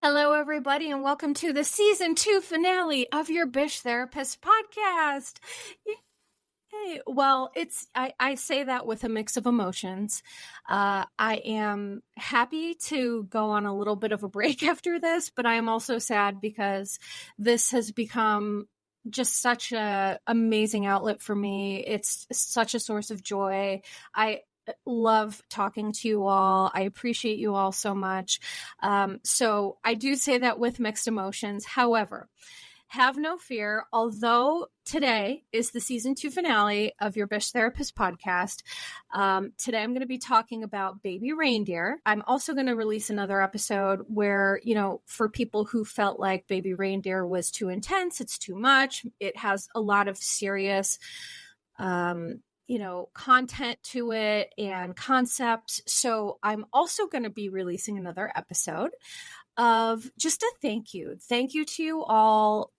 Hello, everybody, and welcome to the season 2 finale of Your Bish Therapist Podcast. Yay. Well, I say that with a mix of emotions. I am happy to go on a little bit of a break after this, but I am also sad because this has become just such an amazing outlet for me. It's such a source of joy. I love talking to you all. I appreciate you all so much. So I do say that with mixed emotions. However, have no fear. Although today is the season 2 finale of Your Bish Therapist Podcast, today I'm going to be talking about Baby Reindeer. I'm also going to release another episode where, for people who felt like Baby Reindeer was too intense, it's too much. It has a lot of serious, content to it and concepts. So I'm also going to be releasing another episode of just a thank you. Thank you to you all,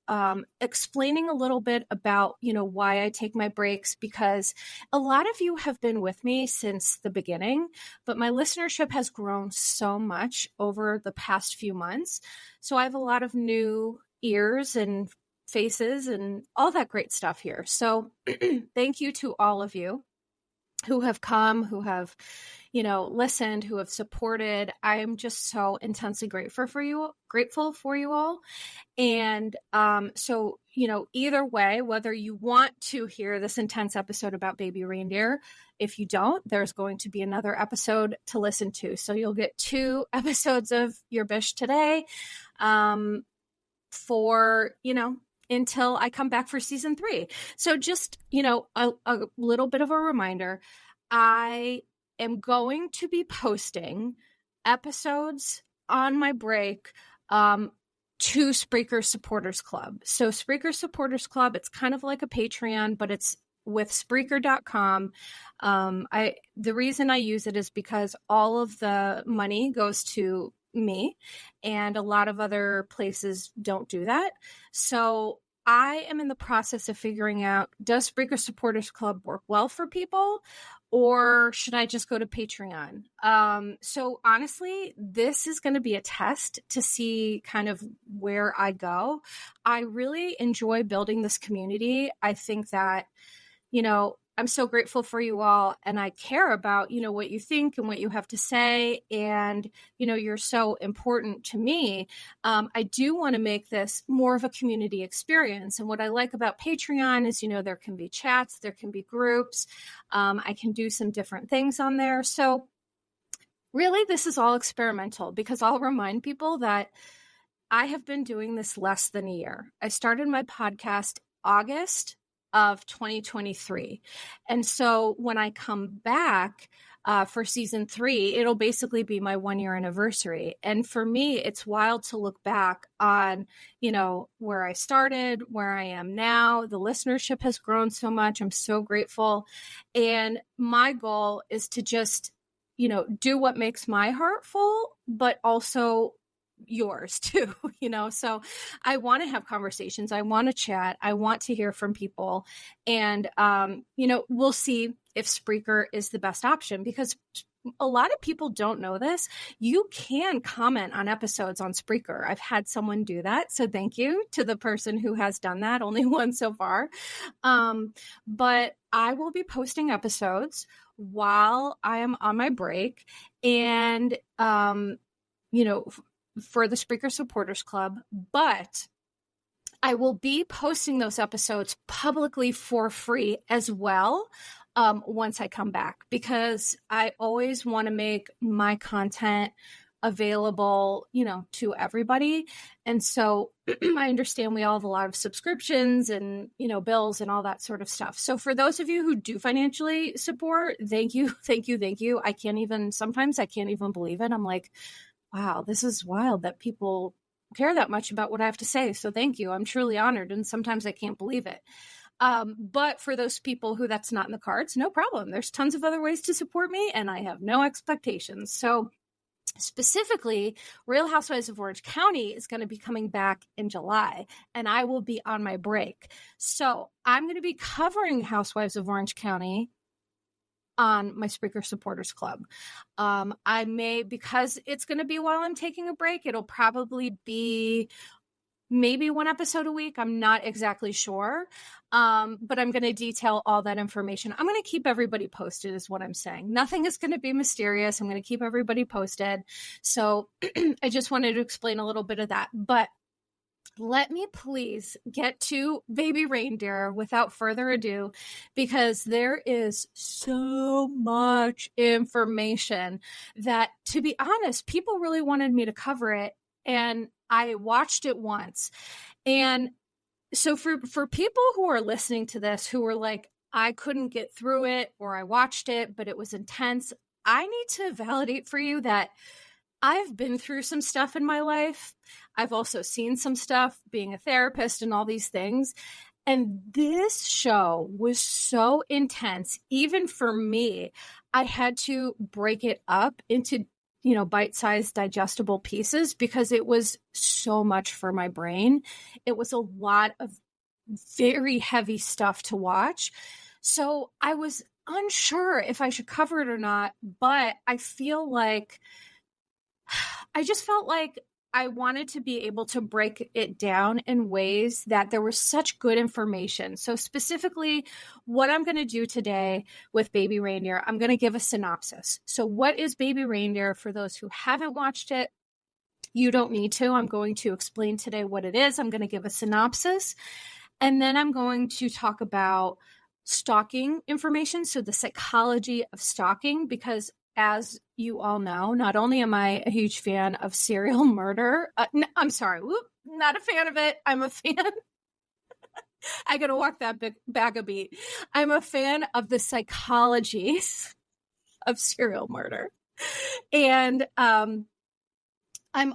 explaining a little bit about, why I take my breaks, because a lot of you have been with me since the beginning, but my listenership has grown so much over the past few months. So I have a lot of new ears and faces and all that great stuff here. So thank you to all of you who have come, who have, listened, who have supported. I am just so intensely grateful for you all. And so, either way, whether you want to hear this intense episode about Baby Reindeer, if you don't, there's going to be another episode to listen to. So you'll get 2 episodes of Your Bish today, for, until I come back for season 3. So just, a little bit of a reminder, I am going to be posting episodes on my break to Spreaker Supporters Club. So Spreaker Supporters Club, it's kind of like a Patreon, but it's with Spreaker.com. The reason I use it is because all of the money goes to me, and a lot of other places don't do that. So I am in the process of figuring out, does Spreaker Supporters Club work well for people, or should I just go to Patreon? So honestly, this is going to be a test to see kind of where I go. I really enjoy building this community. I think that, I'm so grateful for you all, and I care about, what you think and what you have to say. And, you're so important to me. I do want to make this more of a community experience. And what I like about Patreon is, there can be chats, there can be groups. I can do some different things on there. So really, this is all experimental, because I'll remind people that I have been doing this less than a year. I started my podcast August of 2023. And so when I come back for season 3, it'll basically be my 1-year anniversary. And for me, it's wild to look back on, where I started, where I am now. The listenership has grown so much. I'm so grateful. And my goal is to just, do what makes my heart full, but also yours too, so I want to have conversations. I want to chat. I want to hear from people. And, we'll see if Spreaker is the best option, because a lot of people don't know this. You can comment on episodes on Spreaker. I've had someone do that. So thank you to the person who has done that. Only one so far. But I will be posting episodes while I am on my break. And, for the Spreaker Supporters Club, but I will be posting those episodes publicly for free as well once I come back, because I always want to make my content available, to everybody. And so I understand we all have a lot of subscriptions and, bills and all that sort of stuff. So for those of you who do financially support, thank you, thank you, thank you. Sometimes I can't even believe it. I'm like, wow, this is wild that people care that much about what I have to say. So thank you. I'm truly honored. And sometimes I can't believe it. But for those people who that's not in the cards, no problem. There's tons of other ways to support me, and I have no expectations. So specifically, Real Housewives of Orange County is going to be coming back in July, and I will be on my break. So I'm going to be covering Housewives of Orange County on my Spreaker Supporters Club. I may, because it's going to be while I'm taking a break, it'll probably be maybe one episode a week. I'm not exactly sure. But I'm going to detail all that information. I'm going to keep everybody posted is what I'm saying. Nothing is going to be mysterious. I'm going to keep everybody posted. So I just wanted to explain a little bit of that. But let me please get to Baby Reindeer without further ado, because there is so much information that, to be honest, people really wanted me to cover it. And I watched it once. And so for people who are listening to this, who were like, I couldn't get through it, or I watched it, but it was intense, I need to validate for you that I've been through some stuff in my life. I've also seen some stuff being a therapist and all these things. And this show was so intense, even for me. I had to break it up into, bite-sized digestible pieces because it was so much for my brain. It was a lot of very heavy stuff to watch. So I was unsure if I should cover it or not, but I just felt like I wanted to be able to break it down in ways that there was such good information. So specifically, what I'm going to do today with Baby Reindeer, I'm going to give a synopsis. So what is Baby Reindeer? For those who haven't watched it, you don't need to. I'm going to explain today what it is. I'm going to give a synopsis. And then I'm going to talk about stalking information. So the psychology of stalking, because as you all know, not only am I a huge fan of serial murder, not a fan of it. I'm a fan. I got to walk that back a beat. I'm a fan of the psychologies of serial murder. And I'm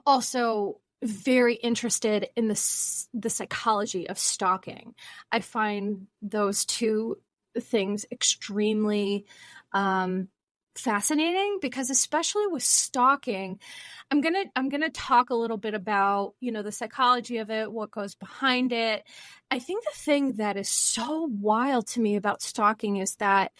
also very interested in the psychology of stalking. I find those two things extremely fascinating, because especially with stalking, I'm gonna talk a little bit about the psychology of it, what goes behind it. I think the thing that is so wild to me about stalking is that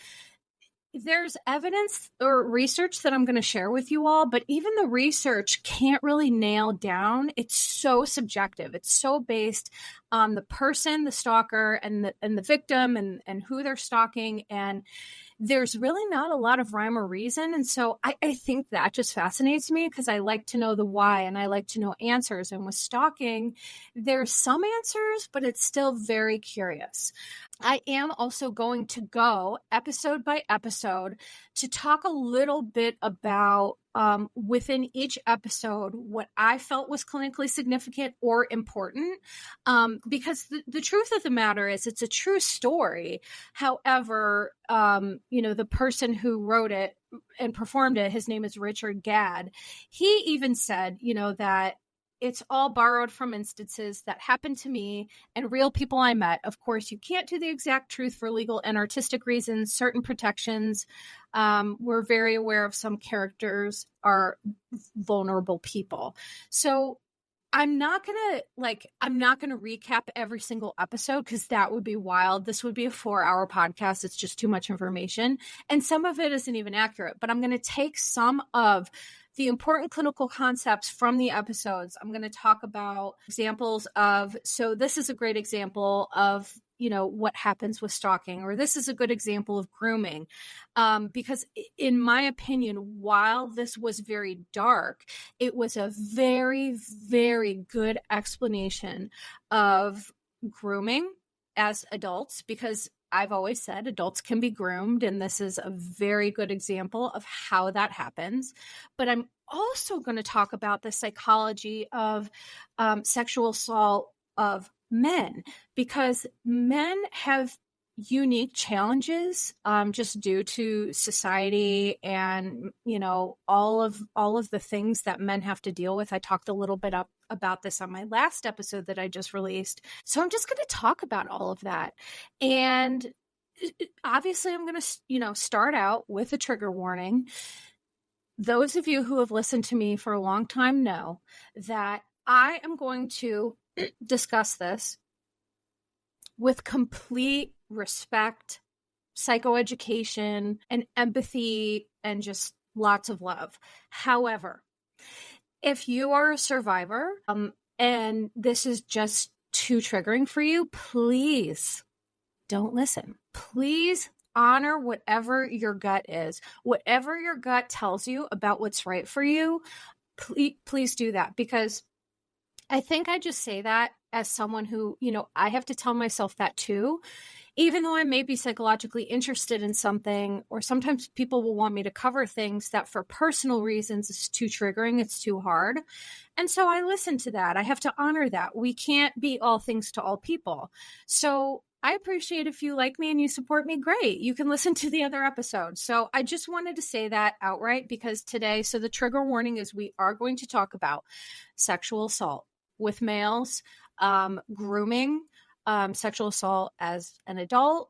there's evidence or research that I'm going to share with you all, but even the research can't really nail down. It's so subjective. It's so based on the person, the stalker, and the victim, and who they're stalking. And there's really not a lot of rhyme or reason. And so I think that just fascinates me, because I like to know the why and I like to know answers. And with stalking, there's some answers, but it's still very curious. I am also going to go episode by episode to talk a little bit about within each episode what I felt was clinically significant or important, because the truth of the matter is it's a true story. However, the person who wrote it and performed it, his name is Richard Gadd. He even said, that it's all borrowed from instances that happened to me and real people I met. Of course, you can't do the exact truth for legal and artistic reasons, certain protections. We're very aware of some characters are vulnerable people. So I'm not going to recap every single episode, because that would be wild. This would be a 4-hour podcast. It's just too much information. And some of it isn't even accurate, but I'm going to take some of the important clinical concepts from the episodes. I'm going to talk about examples of, so this is a great example of, what happens with stalking, or this is a good example of grooming. Because in my opinion, while this was very dark, it was a very, very good explanation of grooming as adults, because I've always said adults can be groomed, and this is a very good example of how that happens. But I'm also going to talk about the psychology of sexual assault of men, because men have unique challenges just due to society and all of the things that men have to deal with. I talked a little bit about this on my last episode that I just released, so I'm just going to talk about all of that. And obviously I'm going to start out with a trigger warning. Those of you who have listened to me for a long time know that I am going to discuss this with complete respect, psychoeducation and empathy and just lots of love. However, if you are a survivor and this is just too triggering for you, please don't listen. Please honor whatever your gut is. Whatever your gut tells you about what's right for you, please do that. Because I think I just say that as someone who, I have to tell myself that too. Even though I may be psychologically interested in something, or sometimes people will want me to cover things that for personal reasons is too triggering, it's too hard. And so I listen to that. I have to honor that. We can't be all things to all people. So I appreciate if you like me and you support me, great. You can listen to the other episodes. So I just wanted to say that outright because today, so the trigger warning is we are going to talk about sexual assault with males, grooming, sexual assault as an adult,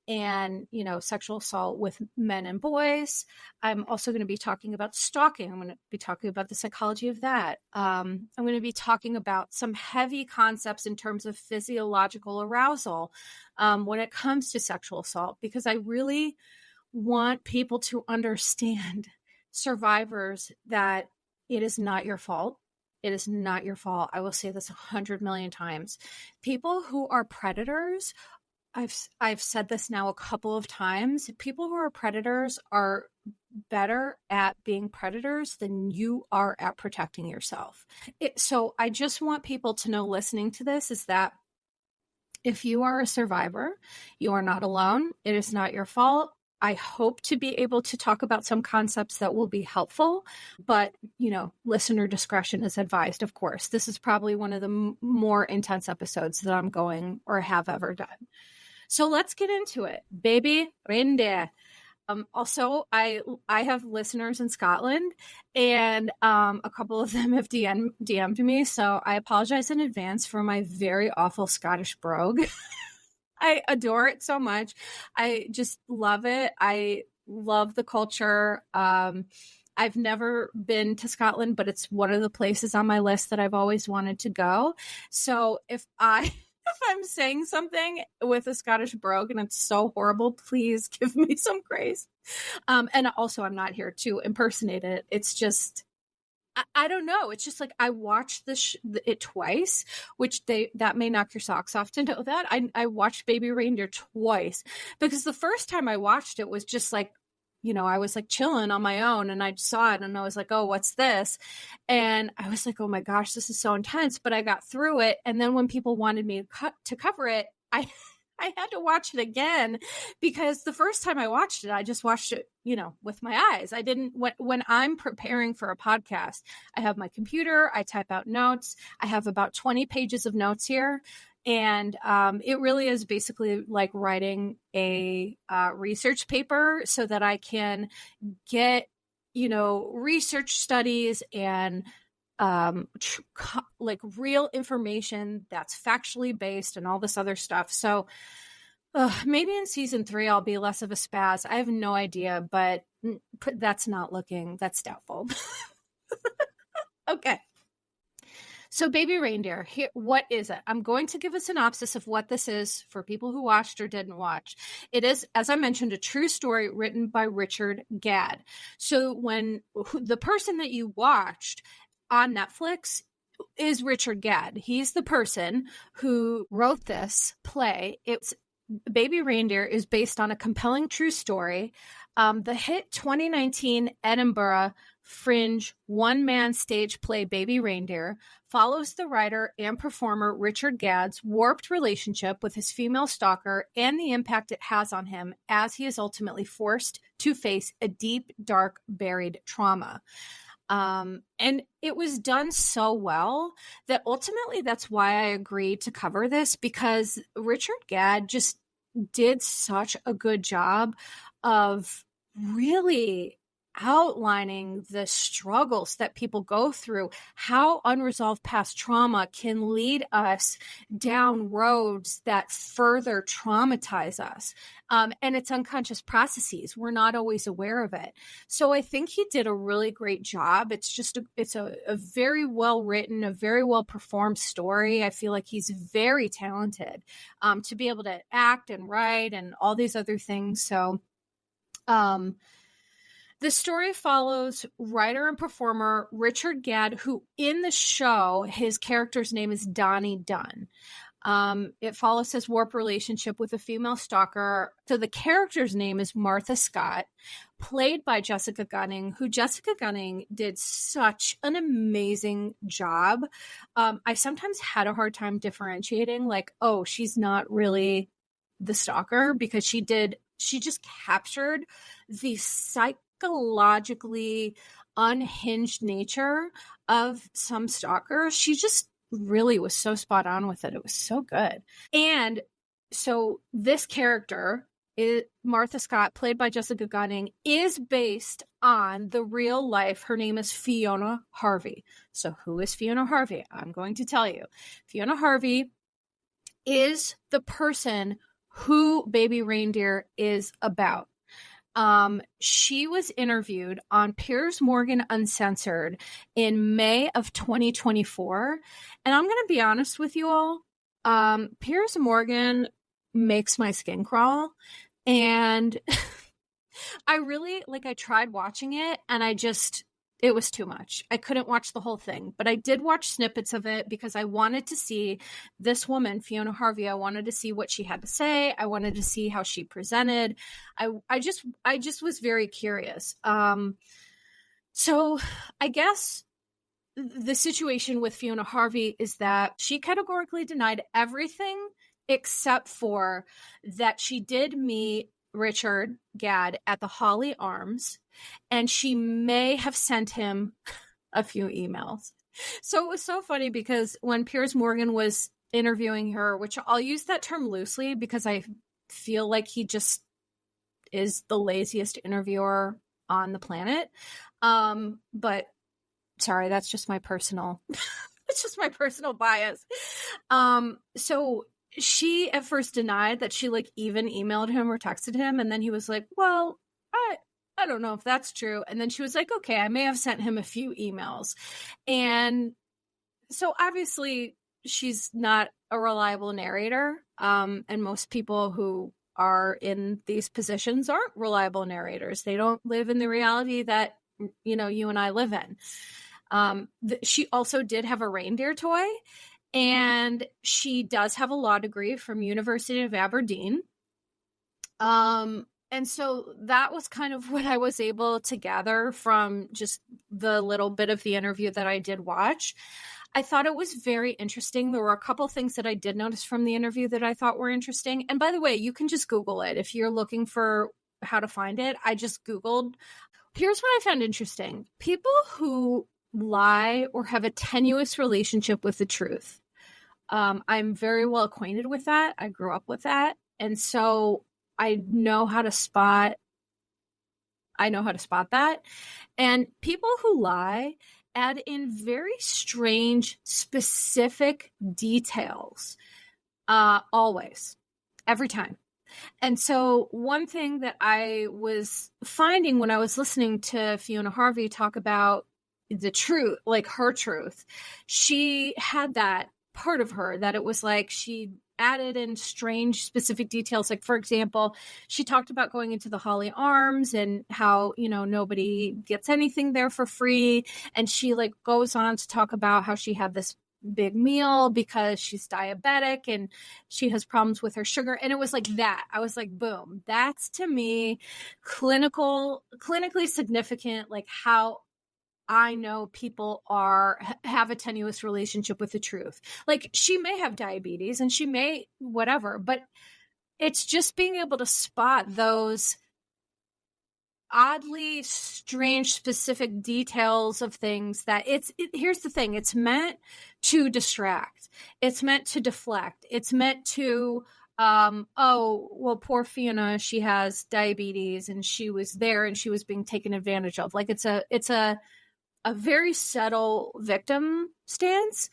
and, sexual assault with men and boys. I'm also going to be talking about stalking. I'm going to be talking about the psychology of that. I'm going to be talking about some heavy concepts in terms of physiological arousal when it comes to sexual assault, because I really want people to understand, survivors, that it is not your fault. It is not your fault. I will say this 100 million times. People who are predators, I've said this now a couple of times, people who are predators are better at being predators than you are at protecting yourself. So I just want people to know, listening to this, is that if you are a survivor, you are not alone. It is not your fault. I hope to be able to talk about some concepts that will be helpful, but, listener discretion is advised, of course. This is probably one of the more intense episodes that I'm going or have ever done. So let's get into it. Baby Reindeer. Also, I have listeners in Scotland, and a couple of them have DM'd me, so I apologize in advance for my very awful Scottish brogue. I adore it so much. I just love it. I love the culture. I've never been to Scotland, but it's one of the places on my list that I've always wanted to go. So if I'm saying something with a Scottish brogue and it's so horrible, please give me some grace. And also, I'm not here to impersonate it. It's just, I don't know. It's just like I watched it twice, which that may knock your socks off to know that. I watched Baby Reindeer twice because the first time I watched it was just like, I was like chilling on my own and I saw it and I was like, oh, what's this? And I was like, oh my gosh, this is so intense. But I got through it. And then when people wanted me to cover it, I had to watch it again because the first time I watched it, I just watched it, with my eyes. I didn't, when I'm preparing for a podcast, I have my computer, I type out notes. I have about 20 pages of notes here. And it really is basically like writing a research paper so that I can get, research studies and like real information that's factually based and all this other stuff. So maybe in season 3, I'll be less of a spaz. I have no idea, but that's doubtful. Okay. So Baby Reindeer, what is it? I'm going to give a synopsis of what this is for people who watched or didn't watch. It is, as I mentioned, a true story written by Richard Gadd. So when the person that you watched on Netflix is Richard Gadd. He's the person who wrote this play. Baby Reindeer is based on a compelling true story. The hit 2019 Edinburgh Fringe one-man stage play Baby Reindeer follows the writer and performer Richard Gadd's warped relationship with his female stalker and the impact it has on him as he is ultimately forced to face a deep, dark, buried trauma. And it was done so well that ultimately that's why I agreed to cover this, because Richard Gadd just did such a good job of really outlining the struggles that people go through, how unresolved past trauma can lead us down roads that further traumatize us. And it's unconscious processes. We're not always aware of it. So I think he did a really great job. It's a very well written, a very well performed story. I feel like he's very talented to be able to act and write and all these other things. So, the story follows writer and performer Richard Gadd, who in the show, his character's name is Donnie Dunn. It follows his warped relationship with a female stalker. So the character's name is Martha Scott, played by Jessica Gunning, who Jessica Gunning did such an amazing job. I sometimes had a hard time differentiating, like, oh, she's not really the stalker, because she just captured the psychologically unhinged nature of some stalkers. She just really was so spot on with it. It was so good. And so this character, Martha Scott, played by Jessica Gunning, is based on the real life. Her name is Fiona Harvey. So who is Fiona Harvey? I'm going to tell you. Fiona Harvey is the person who Baby Reindeer is about. She was interviewed on Piers Morgan Uncensored in May of 2024. And I'm going to be honest with you all. Piers Morgan makes my skin crawl. And I tried watching it and it was too much. I couldn't watch the whole thing, but I did watch snippets of it because I wanted to see this woman, Fiona Harvey. I wanted to see what she had to say. I wanted to see how she presented. I just was very curious. So I guess the situation with Fiona Harvey is that she categorically denied everything except for that she did meet Richard Gadd at the Holly Arms, and she may have sent him a few emails. So it was so funny because when Piers Morgan was interviewing her, which I'll use that term loosely because I feel like he just is the laziest interviewer on the planet. But sorry, that's just my personal, it's just my personal bias. So she at first denied that she even emailed him or texted him. And then he was like, well, I don't know if that's true. And then she was like, okay, I may have sent him a few emails. And so obviously she's not a reliable narrator. And most people who are in these positions aren't reliable narrators. They don't live in the reality that, you and I live in. She also did have a reindeer toy. And she does have a law degree from University of Aberdeen. And so that was kind of what I was able to gather from just the little bit of the interview that I did watch. I thought it was very interesting. There were a couple things that I did notice from the interview that I thought were interesting. And by the way, you can just Google it. If you're looking for how to find it, I just Googled. Here's what I found interesting. People who lie or have a tenuous relationship with the truth. I'm very well acquainted with that. I grew up with that. And so I know how to spot that. And people who lie add in very strange, specific details, always, every time. And so one thing that I was finding when I was listening to Fiona Harvey talk about the truth, her truth, she had that part of her that it was she added in strange specific details. For example, she talked about going into the Holly Arms and how, nobody gets anything there for free. And she goes on to talk about how she had this big meal because she's diabetic and she has problems with her sugar. And it was that. I was like, boom, that's to me clinically significant, how I know people have a tenuous relationship with the truth. She may have diabetes and she may whatever, but it's just being able to spot those oddly strange, specific details of things that here's the thing. It's meant to distract. It's meant to deflect. It's meant to oh, well, poor Fiona, she has diabetes and she was there and she was being taken advantage of. Like it's a very subtle victim stance.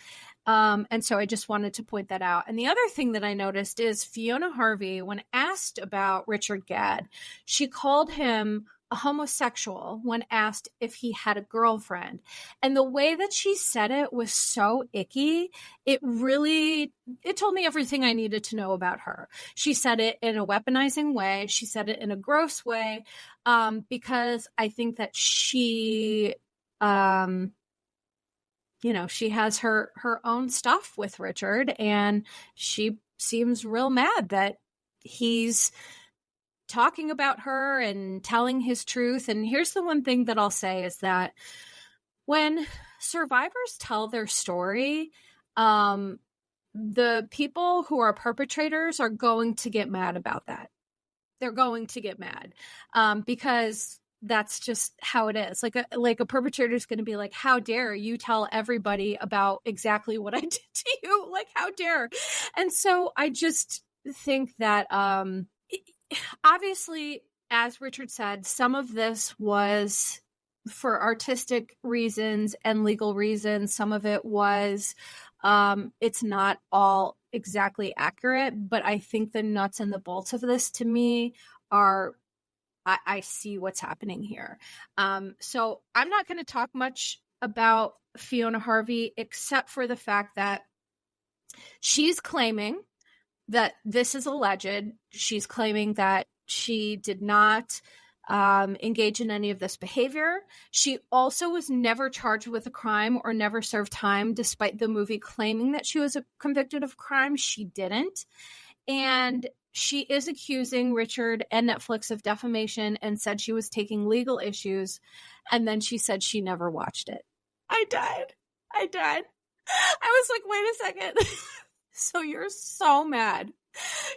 And so I just wanted to point that out. And the other thing that I noticed is Fiona Harvey, when asked about Richard Gadd, she called him a homosexual when asked if he had a girlfriend. And the way that she said it was so icky. It told me everything I needed to know about her. She said it in a weaponizing way. She said it in a gross way, because I think that she, she has her own stuff with Richard, and she seems real mad that he's talking about her and telling his truth. And here's the one thing that I'll say is that when survivors tell their story, the people who are perpetrators are going to get mad about that. They're going to get mad, because that's just how it is. Like a perpetrator is going to be like, how dare you tell everybody about exactly what I did to you? Like, how dare? And so I just think that, obviously, as Richard said, some of this was for artistic reasons and legal reasons. Some of it was, it's not all exactly accurate, but I think the nuts and the bolts of this to me are, I see what's happening here. So I'm not going to talk much about Fiona Harvey, except for the fact that she's claiming that this is alleged. She's claiming that she did not engage in any of this behavior. She also was never charged with a crime or never served time, despite the movie claiming that she was convicted of crime. She didn't. And she is accusing Richard and Netflix of defamation and said she was taking legal issues. And then she said she never watched it. I died. I was like, wait a second. So you're so mad.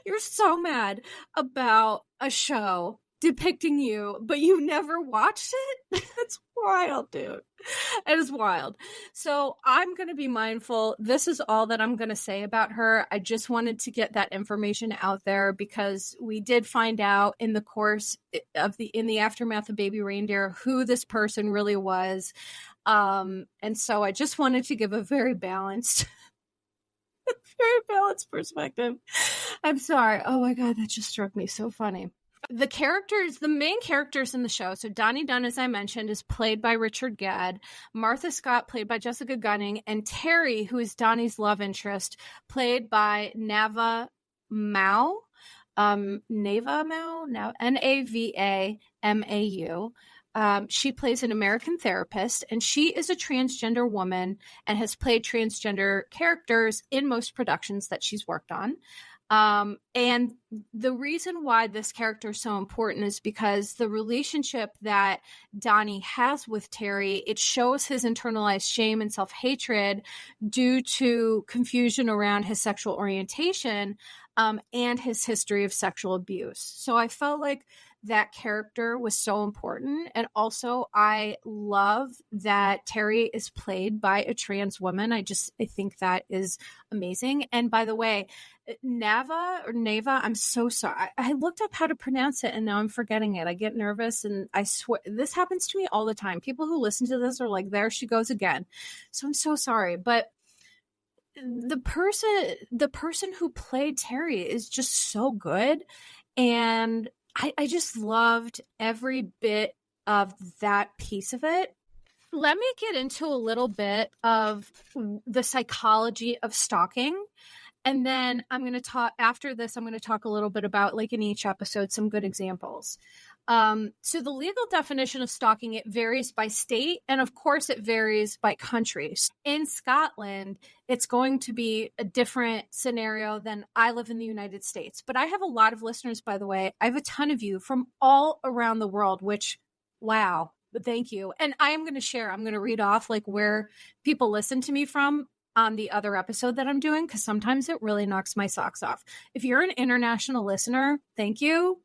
You're so mad about a show depicting you, but you never watched it? That's wild, dude. It is wild. So I'm going to be mindful. This is all that I'm going to say about her. I just wanted to get that information out there because we did find out in the course of in the aftermath of Baby Reindeer who this person really was. And so I just wanted to give a very balanced perspective. I'm sorry. Oh my God, that just struck me so funny. The main characters in the show, so Donnie Dunn, as I mentioned, is played by Richard Gadd, Martha Scott, played by Jessica Gunning, and Terry, who is Donnie's love interest, played by Nava Mao, Navamau. She plays an American therapist, and she is a transgender woman and has played transgender characters in most productions that she's worked on. And the reason why this character is so important is because the relationship that Donnie has with Terry, it shows his internalized shame and self-hatred due to confusion around his sexual orientation, and his history of sexual abuse. So I felt like that character was so important. And also I love that Terry is played by a trans woman. I think that is amazing. And by the way, Nava, I'm so sorry. I looked up how to pronounce it and now I'm forgetting it. I get nervous and I swear this happens to me all the time. People who listen to this are like, there she goes again. So I'm so sorry. But the person who played Terry is just so good. And I just loved every bit of that piece of it. Let me get into a little bit of the psychology of stalking. And then after this, I'm going to talk a little bit about, like in each episode, some good examples. So the legal definition of stalking, it varies by state. And of course it varies by country. In Scotland, it's going to be a different scenario than I live in the United States. But I have a lot of listeners, by the way. I have a ton of you from all around the world, which, wow, but thank you. And I'm going to read off like where people listen to me from on the other episode that I'm doing, because sometimes it really knocks my socks off. If you're an international listener, thank you.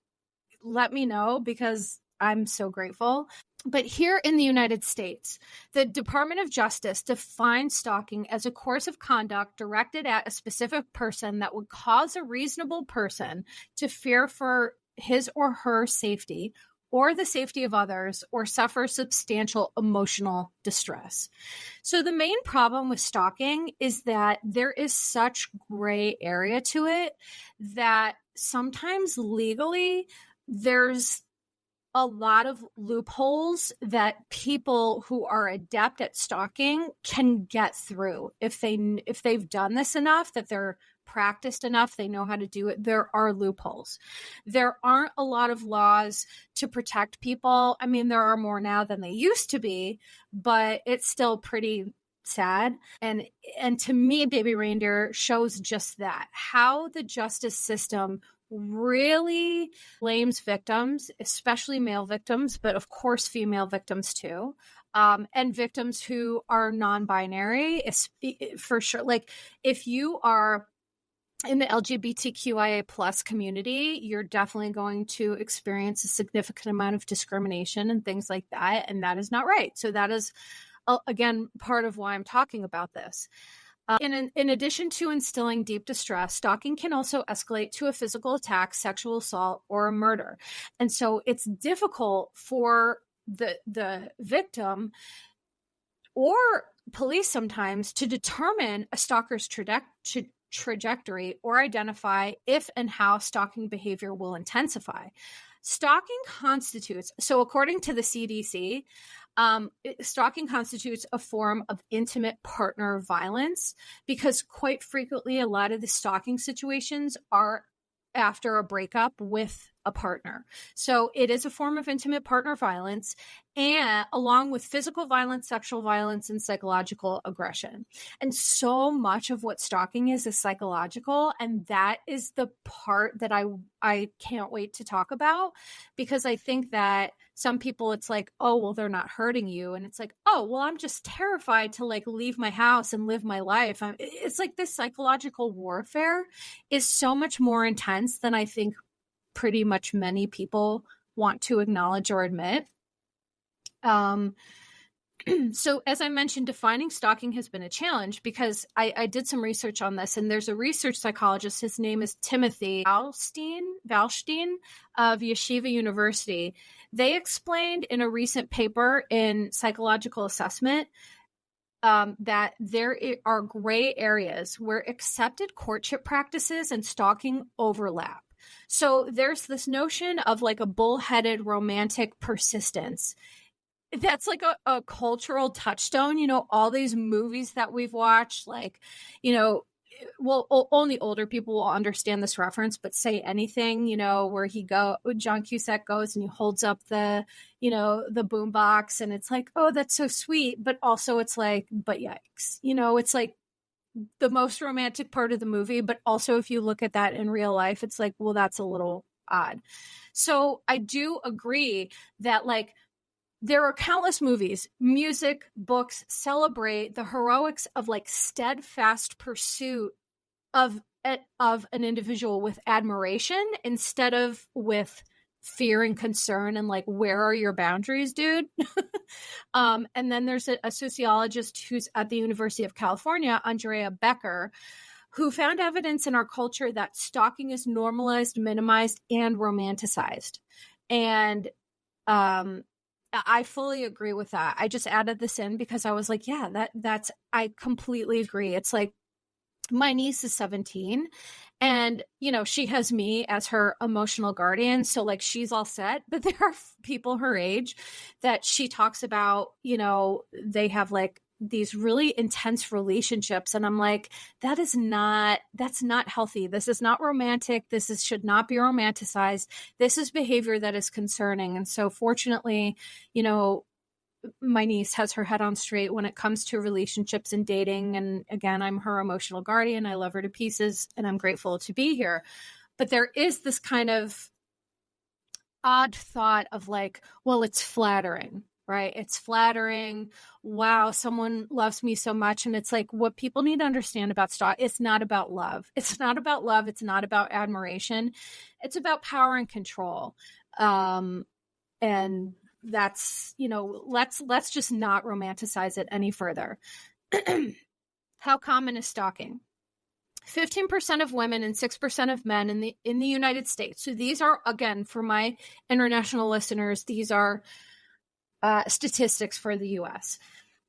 Let me know because I'm so grateful. But here in the United States, the Department of Justice defines stalking as a course of conduct directed at a specific person that would cause a reasonable person to fear for his or her safety or the safety of others, or suffer substantial emotional distress. So the main problem with stalking is that there is such gray area to it that sometimes legally there's a lot of loopholes that people who are adept at stalking can get through. If they've done this enough, that they're practiced enough, they know how to do it, there are loopholes. There aren't a lot of laws to protect people. I mean, there are more now than they used to be, but it's still pretty sad. And to me, Baby Reindeer shows just that, how the justice system really blames victims, especially male victims, but of course female victims too, and victims who are non-binary, for sure. Like if you are in the LGBTQIA plus community, you're definitely going to experience a significant amount of discrimination and things like that, and that is not right. So that is, again, part of why I'm talking about this. In addition to instilling deep distress, stalking can also escalate to a physical attack, sexual assault, or a murder. And so it's difficult for the victim or police sometimes to determine a stalker's trajectory or identify if and how stalking behavior will intensify. Stalking constitutes, so according to the CDC, stalking constitutes a form of intimate partner violence because quite frequently a lot of the stalking situations are after a breakup with a partner. So it is a form of intimate partner violence, and along with physical violence, sexual violence, and psychological aggression. And so much of what stalking is psychological. And that is the part that I can't wait to talk about, because I think that some people, it's like, oh, well, they're not hurting you. And it's like, oh, well, I'm just terrified to like leave my house and live my life. It's like this psychological warfare is so much more intense than I think pretty much many people want to acknowledge or admit. So as I mentioned, defining stalking has been a challenge because I did some research on this, and there's a research psychologist, his name is Timothy Valstein of Yeshiva University. They explained in a recent paper in Psychological Assessment that there are gray areas where accepted courtship practices and stalking overlap. So there's this notion of like a bullheaded romantic persistence. That's like a cultural touchstone, all these movies that we've watched, like, well, only older people will understand this reference, but Say Anything, where John Cusack goes and he holds up the boombox, and it's like, oh, that's so sweet. But also it's like, but yikes, it's like the most romantic part of the movie. But also if you look at that in real life, it's like, well, that's a little odd. So I do agree that like, there are countless movies, music, books celebrate the heroics of like steadfast pursuit of an individual with admiration instead of with fear and concern and like, where are your boundaries, dude? And then there's a sociologist who's at the University of California, Andrea Becker, who found evidence in our culture that stalking is normalized, minimized, and romanticized. And I fully agree with that. I just added this in because I was like, yeah, I completely agree. It's like, my niece is 17 and, she has me as her emotional guardian. So like, she's all set, but there are people her age that she talks about, they have like these really intense relationships. And I'm like, that's not healthy. This is not romantic. Should not be romanticized. This is behavior that is concerning. And so fortunately, my niece has her head on straight when it comes to relationships and dating. And again, I'm her emotional guardian. I love her to pieces and I'm grateful to be here. But there is this kind of odd thought of like, well, it's flattering. Right? It's flattering. Wow, someone loves me so much. And it's like, what people need to understand about stalk, it's not about love. It's not about love. It's not about admiration. It's about power and control. And that's, let's just not romanticize it any further. How common is stalking? 15% of women and 6% of men in the United States. So these are, again, for my international listeners, these are statistics for the US.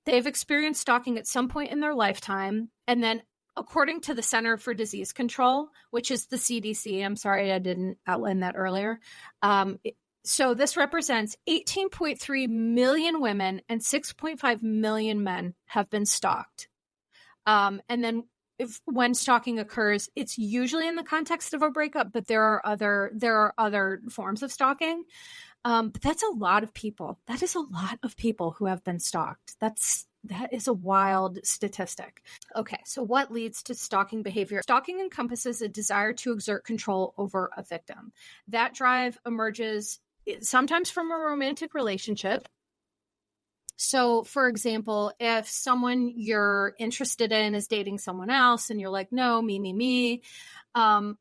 They've experienced stalking at some point in their lifetime. And then according to the Center for Disease Control, which is the CDC, I'm sorry I didn't outline that earlier. So this represents 18.3 million women and 6.5 million men have been stalked. And then when stalking occurs, it's usually in the context of a breakup, but there are other forms of stalking. But that's a lot of people. That is a lot of people who have been stalked. That is a wild statistic. Okay, so what leads to stalking behavior? Stalking encompasses a desire to exert control over a victim. That drive emerges sometimes from a romantic relationship. So, for example, if someone you're interested in is dating someone else and you're like, no, me,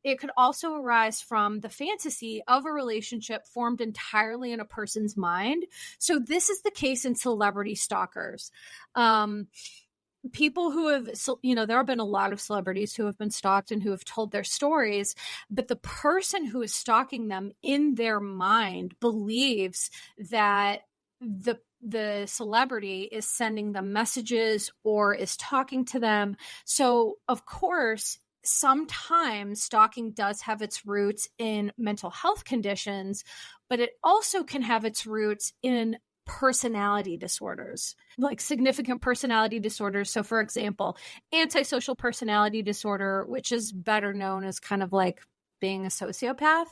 it could also arise from the fantasy of a relationship formed entirely in a person's mind. So this is the case in celebrity stalkers. People who have, there have been a lot of celebrities who have been stalked and who have told their stories, but the person who is stalking them in their mind believes that the celebrity is sending them messages or is talking to them. So, of course, sometimes stalking does have its roots in mental health conditions, but it also can have its roots in personality disorders, like significant personality disorders. So, for example, antisocial personality disorder, which is better known as kind of like being a sociopath,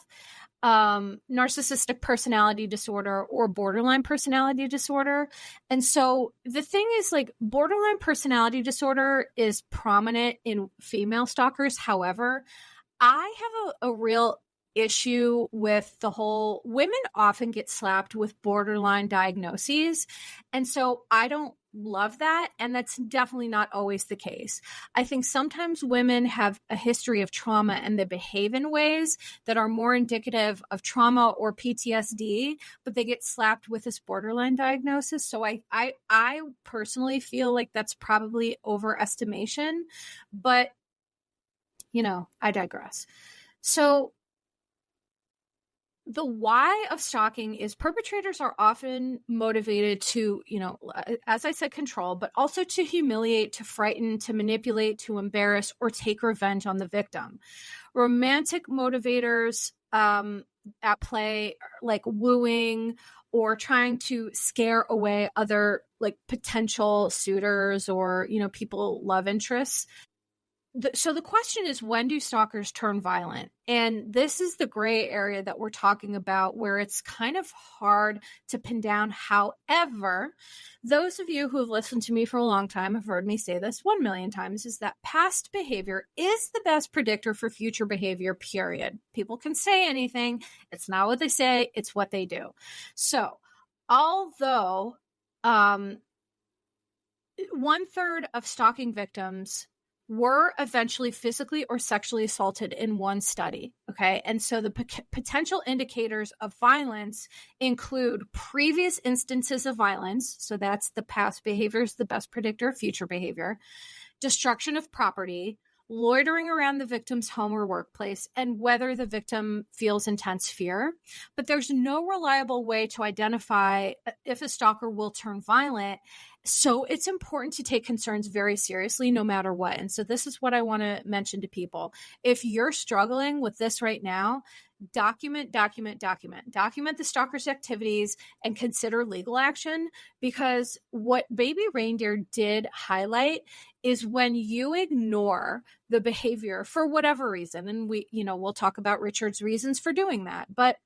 narcissistic personality disorder, or borderline personality disorder. And so the thing is, like, borderline personality disorder is prominent in female stalkers. However, I have a real issue with the whole, women often get slapped with borderline diagnoses. And so I don't love that. And that's definitely not always the case. I think sometimes women have a history of trauma and they behave in ways that are more indicative of trauma or PTSD, but they get slapped with this borderline diagnosis. So I personally feel like that's probably overestimation, but I digress. So the why of stalking is perpetrators are often motivated to, as I said, control, but also to humiliate, to frighten, to manipulate, to embarrass, or take revenge on the victim. Romantic motivators at play, like wooing or trying to scare away other like potential suitors or, people, love interests. So the question is, when do stalkers turn violent? And this is the gray area that we're talking about, where it's kind of hard to pin down. However, those of you who have listened to me for a long time have heard me say this 1 million times, is that past behavior is the best predictor for future behavior, period. People can say anything. It's not what they say. It's what they do. So although 1/3 of stalking victims were eventually physically or sexually assaulted in one study. Okay. And so the potential indicators of violence include previous instances of violence. So that's the past behavior is the best predictor of future behavior, destruction of property, loitering around the victim's home or workplace, and whether the victim feels intense fear. But there's no reliable way to identify if a stalker will turn violent. So it's important to take concerns very seriously, no matter what. And so this is what I want to mention to people. If you're struggling with this right now, document the stalker's activities and consider legal action, because what Baby Reindeer did highlight is when you ignore the behavior for whatever reason, and we'll talk about Richard's reasons for doing that, but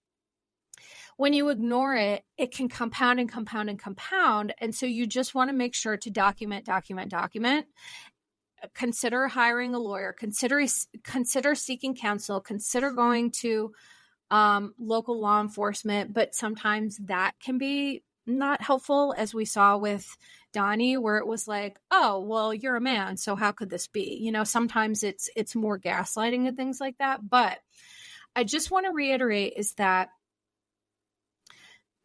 when you ignore it, it can compound and compound and compound. And so you just want to make sure to document. Consider hiring a lawyer, consider seeking counsel, consider going to local law enforcement. But sometimes that can be not helpful, as we saw with Donnie, where it was like, oh, well, you're a man, so how could this be? Sometimes it's more gaslighting and things like that. But I just want to reiterate is that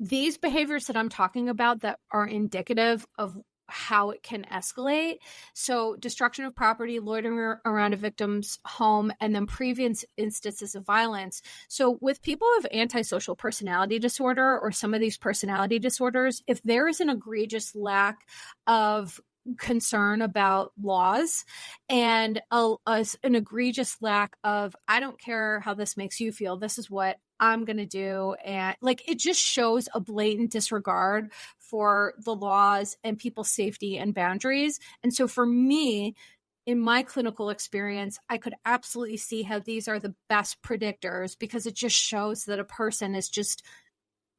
these behaviors that I'm talking about that are indicative of how it can escalate. So destruction of property, loitering around a victim's home, and then previous instances of violence. So with people with antisocial personality disorder or some of these personality disorders, if there is an egregious lack of concern about laws and an egregious lack of, I don't care how this makes you feel, this is what I'm going to do. And like, it just shows a blatant disregard for the laws and people's safety and boundaries. And so for me, in my clinical experience, I could absolutely see how these are the best predictors, because it just shows that a person is just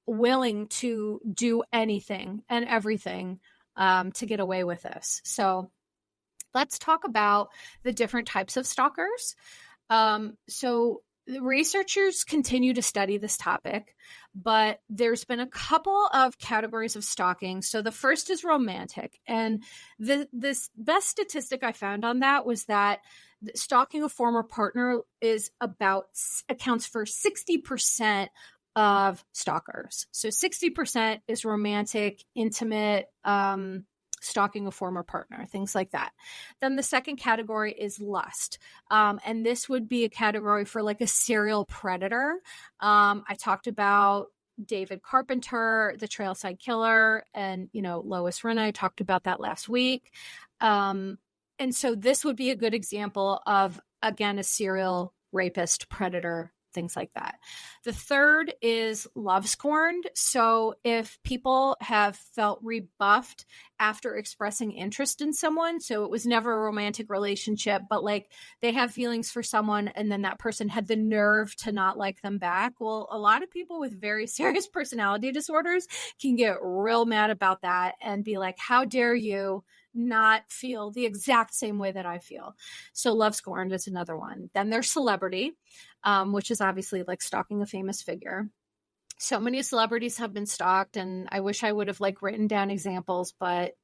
willing to do anything and everything to get away with this. So let's talk about the different types of stalkers. So the researchers continue to study this topic, but there's been a couple of categories of stalking. So the first is romantic. And this best statistic I found on that was that stalking a former partner accounts for 60% of stalkers. So 60% is romantic, intimate, stalking a former partner, things like that. Then the second category is lust. And this would be a category for like a serial predator. I talked about David Carpenter, the Trailside Killer, and, Lois Rinna. I talked about that last week. And so this would be a good example of, again, a serial rapist, predator, things like that. The third is love scorned. So if people have felt rebuffed after expressing interest in someone, so it was never a romantic relationship, but like they have feelings for someone and then that person had the nerve to not like them back. Well, a lot of people with very serious personality disorders can get real mad about that and be like, how dare you not feel the exact same way that I feel. So love scorned is another one. Then there's celebrity, which is obviously like stalking a famous figure. So many celebrities have been stalked, and I wish I would have like written down examples, but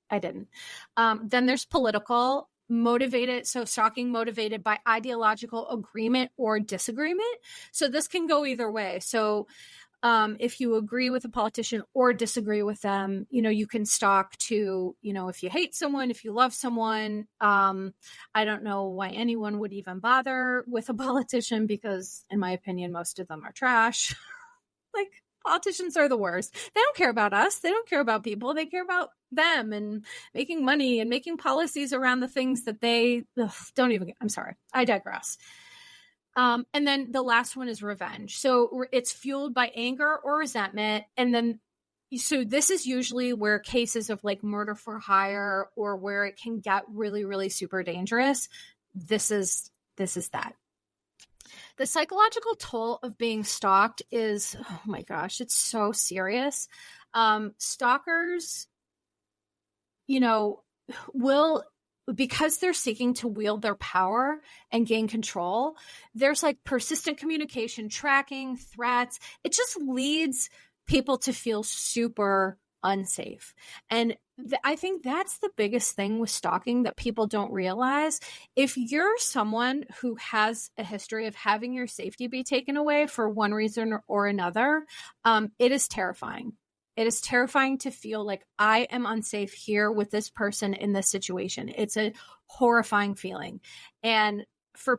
I didn't. Then there's political, motivated. So stalking motivated by ideological agreement or disagreement. So this can go either way. So if you agree with a politician or disagree with them, you can stalk to, if you hate someone, if you love someone. I don't know why anyone would even bother with a politician, because in my opinion, most of them are trash. Like, politicians are the worst. They don't care about us. They don't care about people. They care about them and making money and making policies around the things that they don't even. I'm sorry. I digress. And then the last one is revenge. So it's fueled by anger or resentment. And then, so this is usually where cases of like murder for hire, or where it can get really, really super dangerous. This is that. The psychological toll of being stalked is, oh my gosh, it's so serious. Stalkers, because they're seeking to wield their power and gain control, there's like persistent communication, tracking, threats. It just leads people to feel super unsafe. And I think that's the biggest thing with stalking that people don't realize. If you're someone who has a history of having your safety be taken away for one reason or another, it is terrifying. It is terrifying to feel like I am unsafe here with this person in this situation. It's a horrifying feeling. And for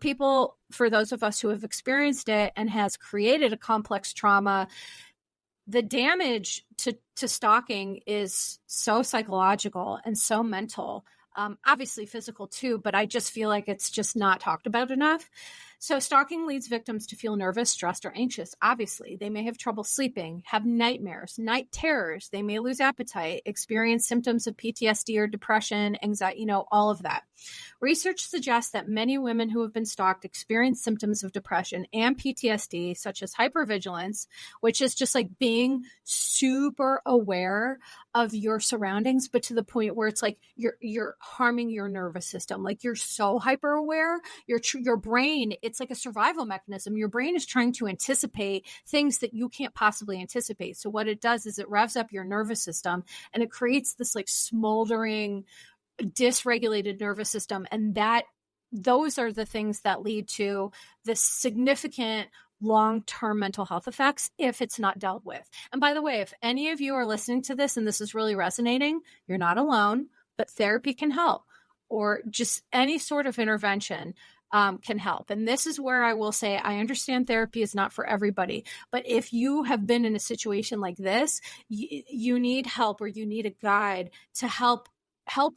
those of us who have experienced it and has created a complex trauma, the damage to stalking is so psychological and so mental, obviously physical too, but I just feel like it's just not talked about enough. So stalking leads victims to feel nervous, stressed, or anxious. Obviously, they may have trouble sleeping, have nightmares, night terrors. They may lose appetite, experience symptoms of PTSD or depression, anxiety, all of that. Research suggests that many women who have been stalked experience symptoms of depression and PTSD, such as hypervigilance, which is just like being super aware of your surroundings, but to the point where it's like you're harming your nervous system. Like you're so hyper aware, your brain, it's like a survival mechanism. Your brain is trying to anticipate things that you can't possibly anticipate. So what it does is it revs up your nervous system, and it creates this like smoldering, dysregulated nervous system. And those are the things that lead to this significant long-term mental health effects if it's not dealt with. And by the way, if any of you are listening to this and this is really resonating, you're not alone, but therapy can help, or just any sort of intervention can help. And this is where I will say, I understand therapy is not for everybody, but if you have been in a situation like this, you need help, or you need a guide to help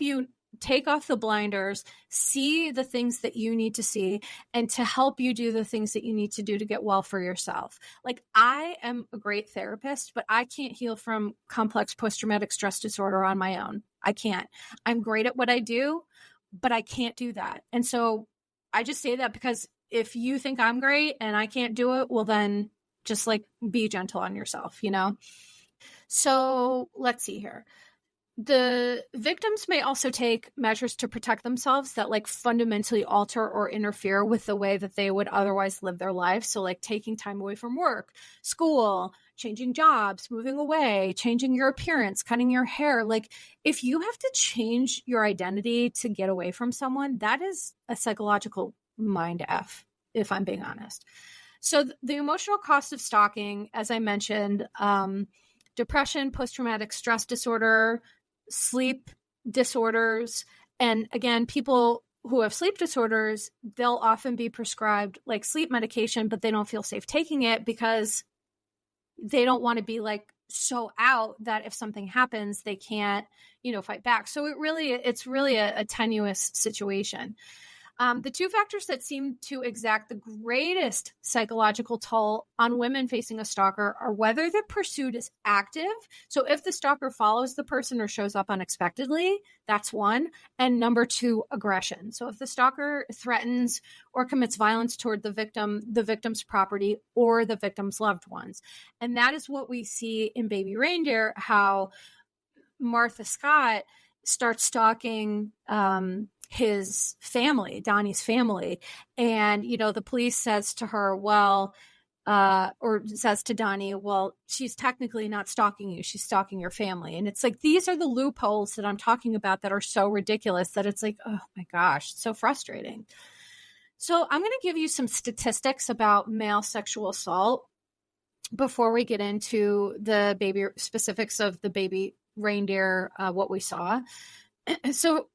you take off the blinders, see the things that you need to see, and to help you do the things that you need to do to get well for yourself. Like, I am a great therapist, but I can't heal from complex post-traumatic stress disorder on my own. I can't. I'm great at what I do, but I can't do that. And so I just say that because if you think I'm great and I can't do it, well, then just like be gentle on yourself, you know? So let's see here. The victims may also take measures to protect themselves that like fundamentally alter or interfere with the way that they would otherwise live their life. So like taking time away from work, school, changing jobs, moving away, changing your appearance, cutting your hair. Like, if you have to change your identity to get away from someone, that is a psychological mind F, if I'm being honest. So the emotional cost of stalking, as I mentioned, depression, post-traumatic stress disorder, sleep disorders. And again, people who have sleep disorders, they'll often be prescribed like sleep medication, but they don't feel safe taking it because they don't want to be like so out that if something happens, they can't, fight back. So it's really a tenuous situation. The two factors that seem to exact the greatest psychological toll on women facing a stalker are whether the pursuit is active. So if the stalker follows the person or shows up unexpectedly, that's one. And number two, aggression. So if the stalker threatens or commits violence toward the victim's property, or the victim's loved ones. And that is what we see in Baby Reindeer, how Martha Scott starts stalking his family, Donnie's family. And, the police says to her, or says to Donnie, well, she's technically not stalking you. She's stalking your family. And it's like, these are the loopholes that I'm talking about that are so ridiculous that it's like, oh my gosh, it's so frustrating. So I'm going to give you some statistics about male sexual assault before we get into the specifics of the Baby Reindeer, what we saw. So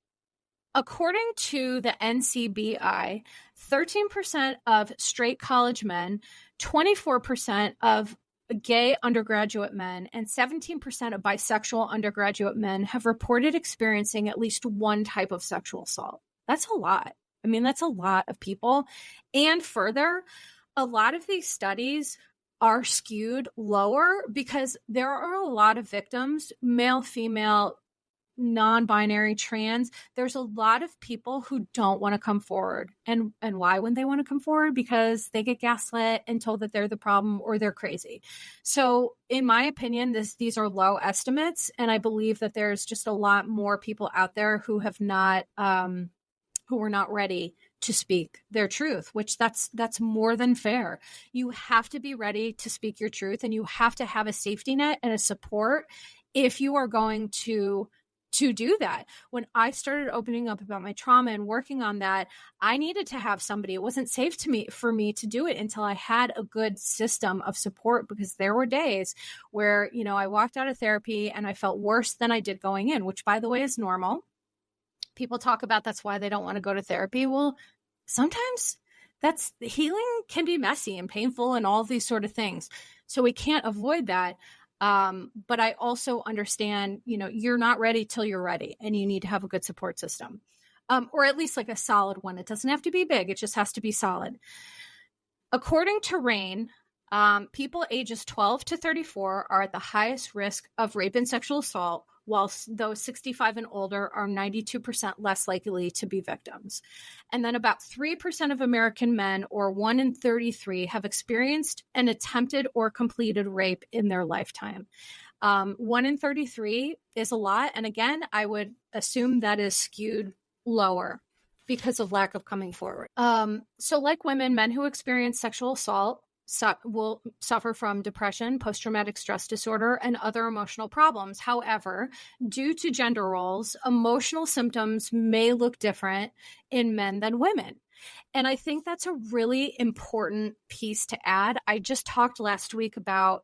according to the NCBI, 13% of straight college men, 24% of gay undergraduate men, and 17% of bisexual undergraduate men have reported experiencing at least one type of sexual assault. That's a lot. I mean, that's a lot of people. And further, a lot of these studies are skewed lower because there are a lot of victims, male, female, non-binary, trans. There's a lot of people who don't want to come forward. And why wouldn't they want to come forward? Because they get gaslit and told that they're the problem or they're crazy. So in my opinion, these are low estimates. And I believe that there's just a lot more people out there who have not, who were not ready to speak their truth, which that's more than fair. You have to be ready to speak your truth, and you have to have a safety net and a support if you are going to do that. When I started opening up about my trauma and working on that, I needed to have somebody. It wasn't safe for me to do it until I had a good system of support, because there were days where, I walked out of therapy and I felt worse than I did going in, which, by the way, is normal. People talk about that's why they don't want to go to therapy. Well, sometimes healing can be messy and painful and all these sort of things. So we can't avoid that. But I also understand, you're not ready till you're ready, and you need to have a good support system, or at least like a solid one. It doesn't have to be big. It just has to be solid. According to RAINN, people ages 12 to 34 are at the highest risk of rape and sexual assault, while those 65 and older are 92% less likely to be victims. And then about 3% of American men, or 1 in 33, have experienced an attempted or completed rape in their lifetime. 1 in 33 is a lot. And again, I would assume that is skewed lower because of lack of coming forward. So like women, men who experience sexual assault will suffer from depression, post-traumatic stress disorder, and other emotional problems. However, due to gender roles, emotional symptoms may look different in men than women. And I think that's a really important piece to add. I just talked last week about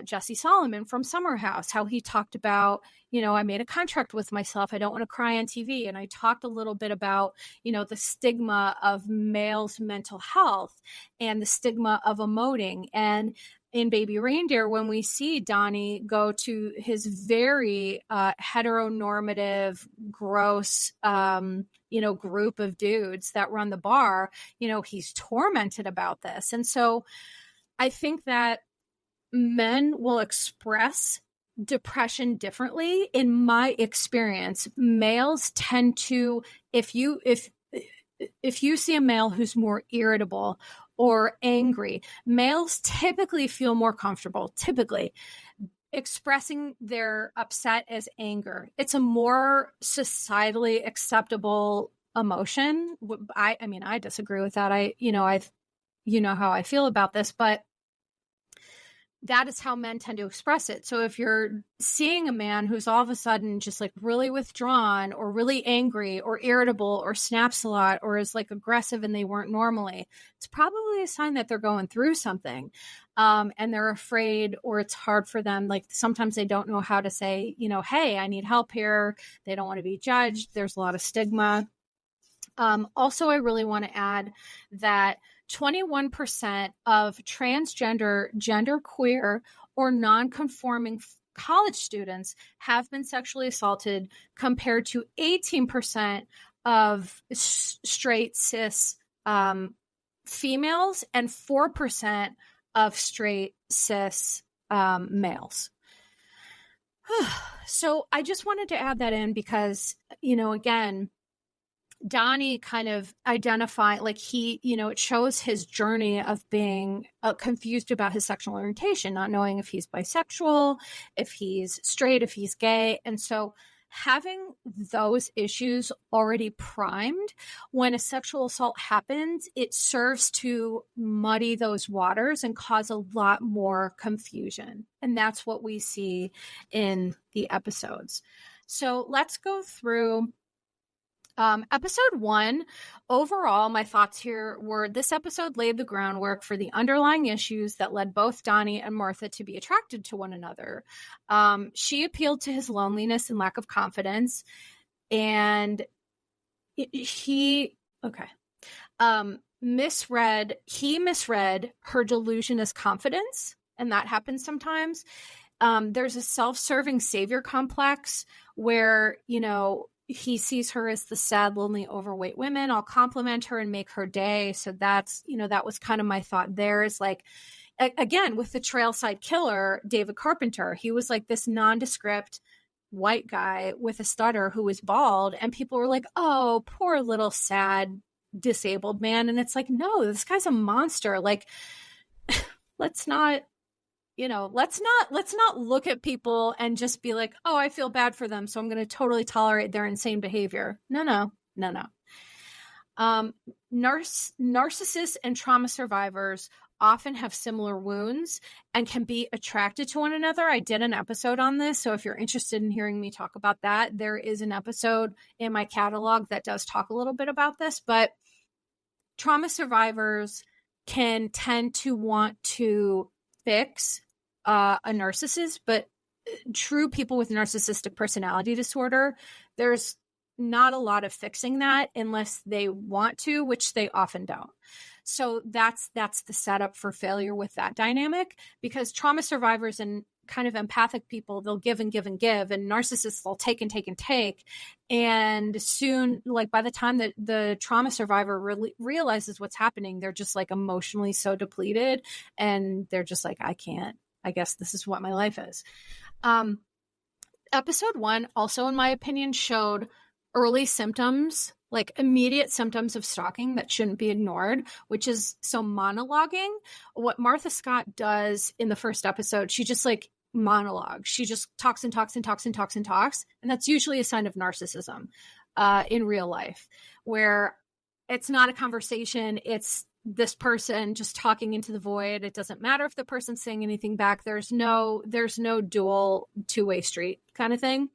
Jesse Solomon from Summer House, how he talked about, I made a contract with myself. I don't want to cry on TV. And I talked a little bit about, the stigma of males' mental health and the stigma of emoting. And in Baby Reindeer, when we see Donnie go to his very heteronormative, gross, group of dudes that run the bar, he's tormented about this. And so I think that men will express depression differently. In my experience, males tend to, if you see a male who's more irritable or angry, males typically feel more comfortable, expressing their upset as anger. It's a more societally acceptable emotion. I disagree with that. How I feel about this, but that is how men tend to express it. So if you're seeing a man who's all of a sudden just like really withdrawn or really angry or irritable or snaps a lot or is like aggressive and they weren't normally, it's probably a sign that they're going through something. And they're afraid, or it's hard for them. Like sometimes they don't know how to say, hey, I need help here. They don't want to be judged. There's a lot of stigma. Also, I really want to add that 21% of transgender, genderqueer, or non-conforming college students have been sexually assaulted, compared to 18% of straight cis females and 4% of straight cis males. So I just wanted to add that in because, again, Donnie kind of identify, like it shows his journey of being confused about his sexual orientation, not knowing if he's bisexual, if he's straight, if he's gay. And so having those issues already primed when a sexual assault happens, it serves to muddy those waters and cause a lot more confusion. And that's what we see in the episodes. So let's go through episode 1. Overall, my thoughts here were this episode laid the groundwork for the underlying issues that led both Donnie and Martha to be attracted to one another. She appealed to his loneliness and lack of confidence, and he misread her delusion as confidence, and that happens sometimes. There's a self-serving savior complex where, he sees her as the sad, lonely, overweight woman. I'll compliment her and make her day. So that's, that was kind of my thought there, is like, again, with the Trailside Killer, David Carpenter, he was like this nondescript white guy with a stutter who was bald. And people were like, oh, poor little sad disabled man. And it's like, no, this guy's a monster. Like, let's not look at people and just be like, oh, I feel bad for them, so I'm going to totally tolerate their insane behavior. No. Narcissists and trauma survivors often have similar wounds and can be attracted to one another. I did an episode on this, so if you're interested in hearing me talk about that, there is an episode in my catalog that does talk a little bit about this. But trauma survivors can tend to want to fix a narcissist, but true people with narcissistic personality disorder, there's not a lot of fixing that unless they want to, which they often don't. So that's the setup for failure with that dynamic, because trauma survivors and kind of empathic people, they'll give and give and give, and narcissists, they'll take and take and take. And soon, like by the time that the trauma survivor really realizes what's happening, they're just like emotionally so depleted, and they're just like, I guess this is what my life is. Episode 1 also, in my opinion, showed early symptoms, like immediate symptoms of stalking that shouldn't be ignored, which is so monologuing. What Martha Scott does in the first episode, she just like monologues. She just talks and talks and talks and talks and talks. And that's usually a sign of narcissism in real life, where it's not a conversation. It's this person just talking into the void. It doesn't matter if the person's saying anything back. There's no dual two-way street kind of thing.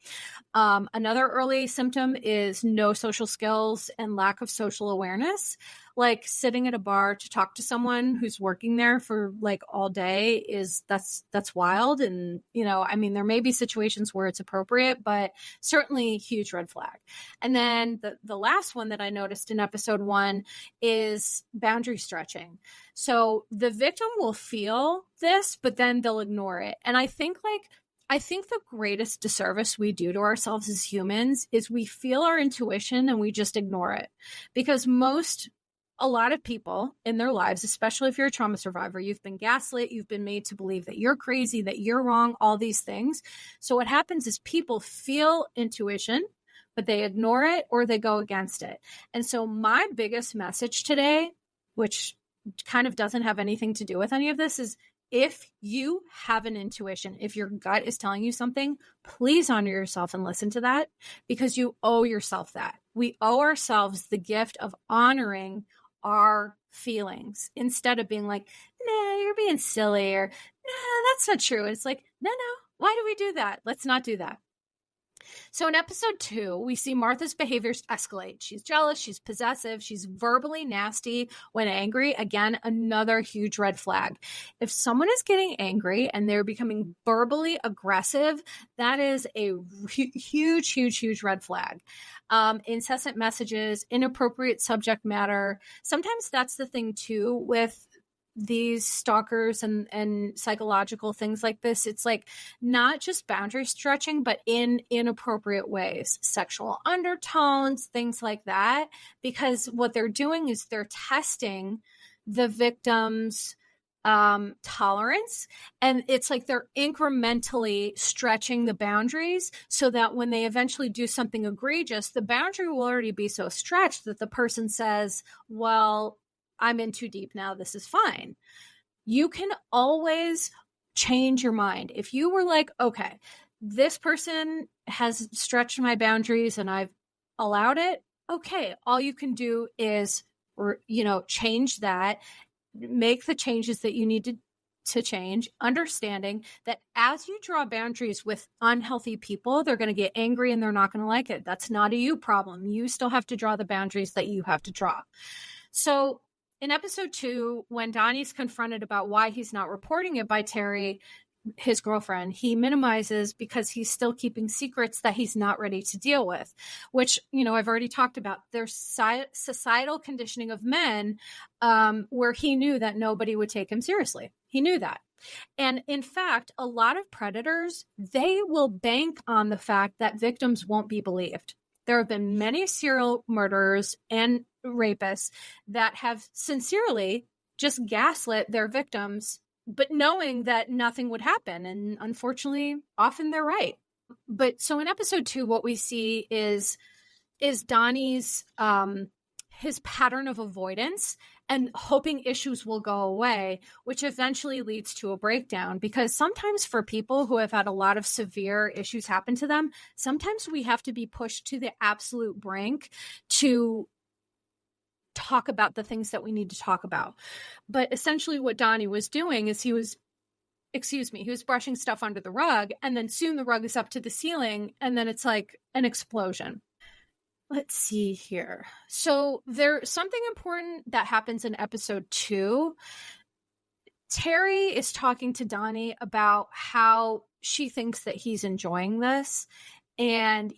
Another early symptom is no social skills and lack of social awareness. like sitting at a bar to talk to someone who's working there for like all day that's wild. And, I mean, there may be situations where it's appropriate, but certainly huge red flag. And then the last one that I noticed in episode 1 is boundary stretching. So the victim will feel this, but then they'll ignore it. And I think the greatest disservice we do to ourselves as humans is we feel our intuition and we just ignore it. Because a lot of people in their lives, especially if you're a trauma survivor, you've been gaslit, you've been made to believe that you're crazy, that you're wrong, all these things. So what happens is people feel intuition, but they ignore it or they go against it. And so my biggest message today, which kind of doesn't have anything to do with any of this, is if you have an intuition, if your gut is telling you something, please honor yourself and listen to that, because you owe yourself that. We owe ourselves the gift of honoring our feelings instead of being like, nah, you're being silly, or nah, that's not true. It's like, no, why do we do that? Let's not do that. So in episode 2, we see Martha's behaviors escalate. She's jealous, she's possessive, she's verbally nasty when angry. Again, another huge red flag. If someone is getting angry and they're becoming verbally aggressive, that is a huge red flag. Incessant messages, inappropriate subject matter. Sometimes that's the thing too with these stalkers and psychological things like this. It's like not just boundary stretching, but in inappropriate ways, sexual undertones, things like that, because what they're doing is they're testing the victim's tolerance. And it's like they're incrementally stretching the boundaries so that when they eventually do something egregious, the boundary will already be so stretched that the person says, well, I'm in too deep now. This is fine. You can always change your mind. If you were like, okay, this person has stretched my boundaries and I've allowed it. Okay. All you can do is, change that, make the changes that you need to change, understanding that as you draw boundaries with unhealthy people, they're going to get angry and they're not going to like it. That's not a you problem. You still have to draw the boundaries that you have to draw. So in episode 2, when Donnie's confronted about why he's not reporting it by Terry, his girlfriend, he minimizes because he's still keeping secrets that he's not ready to deal with, which, I've already talked about. There's societal conditioning of men where he knew that nobody would take him seriously. He knew that. And in fact, a lot of predators, they will bank on the fact that victims won't be believed. There have been many serial murderers and rapists that have sincerely just gaslit their victims, but knowing that nothing would happen. And unfortunately, often they're right. But so in episode 2, what we see is Donnie's, his pattern of avoidance and hoping issues will go away, which eventually leads to a breakdown. Because sometimes for people who have had a lot of severe issues happen to them, sometimes we have to be pushed to the absolute brink to talk about the things that we need to talk about. But essentially what Donnie was doing is he was brushing stuff under the rug, and then soon the rug is up to the ceiling, and then it's like an explosion. Let's see here. So there's something important that happens in episode 2. Terry is talking to Donnie about how she thinks that he's enjoying this. And,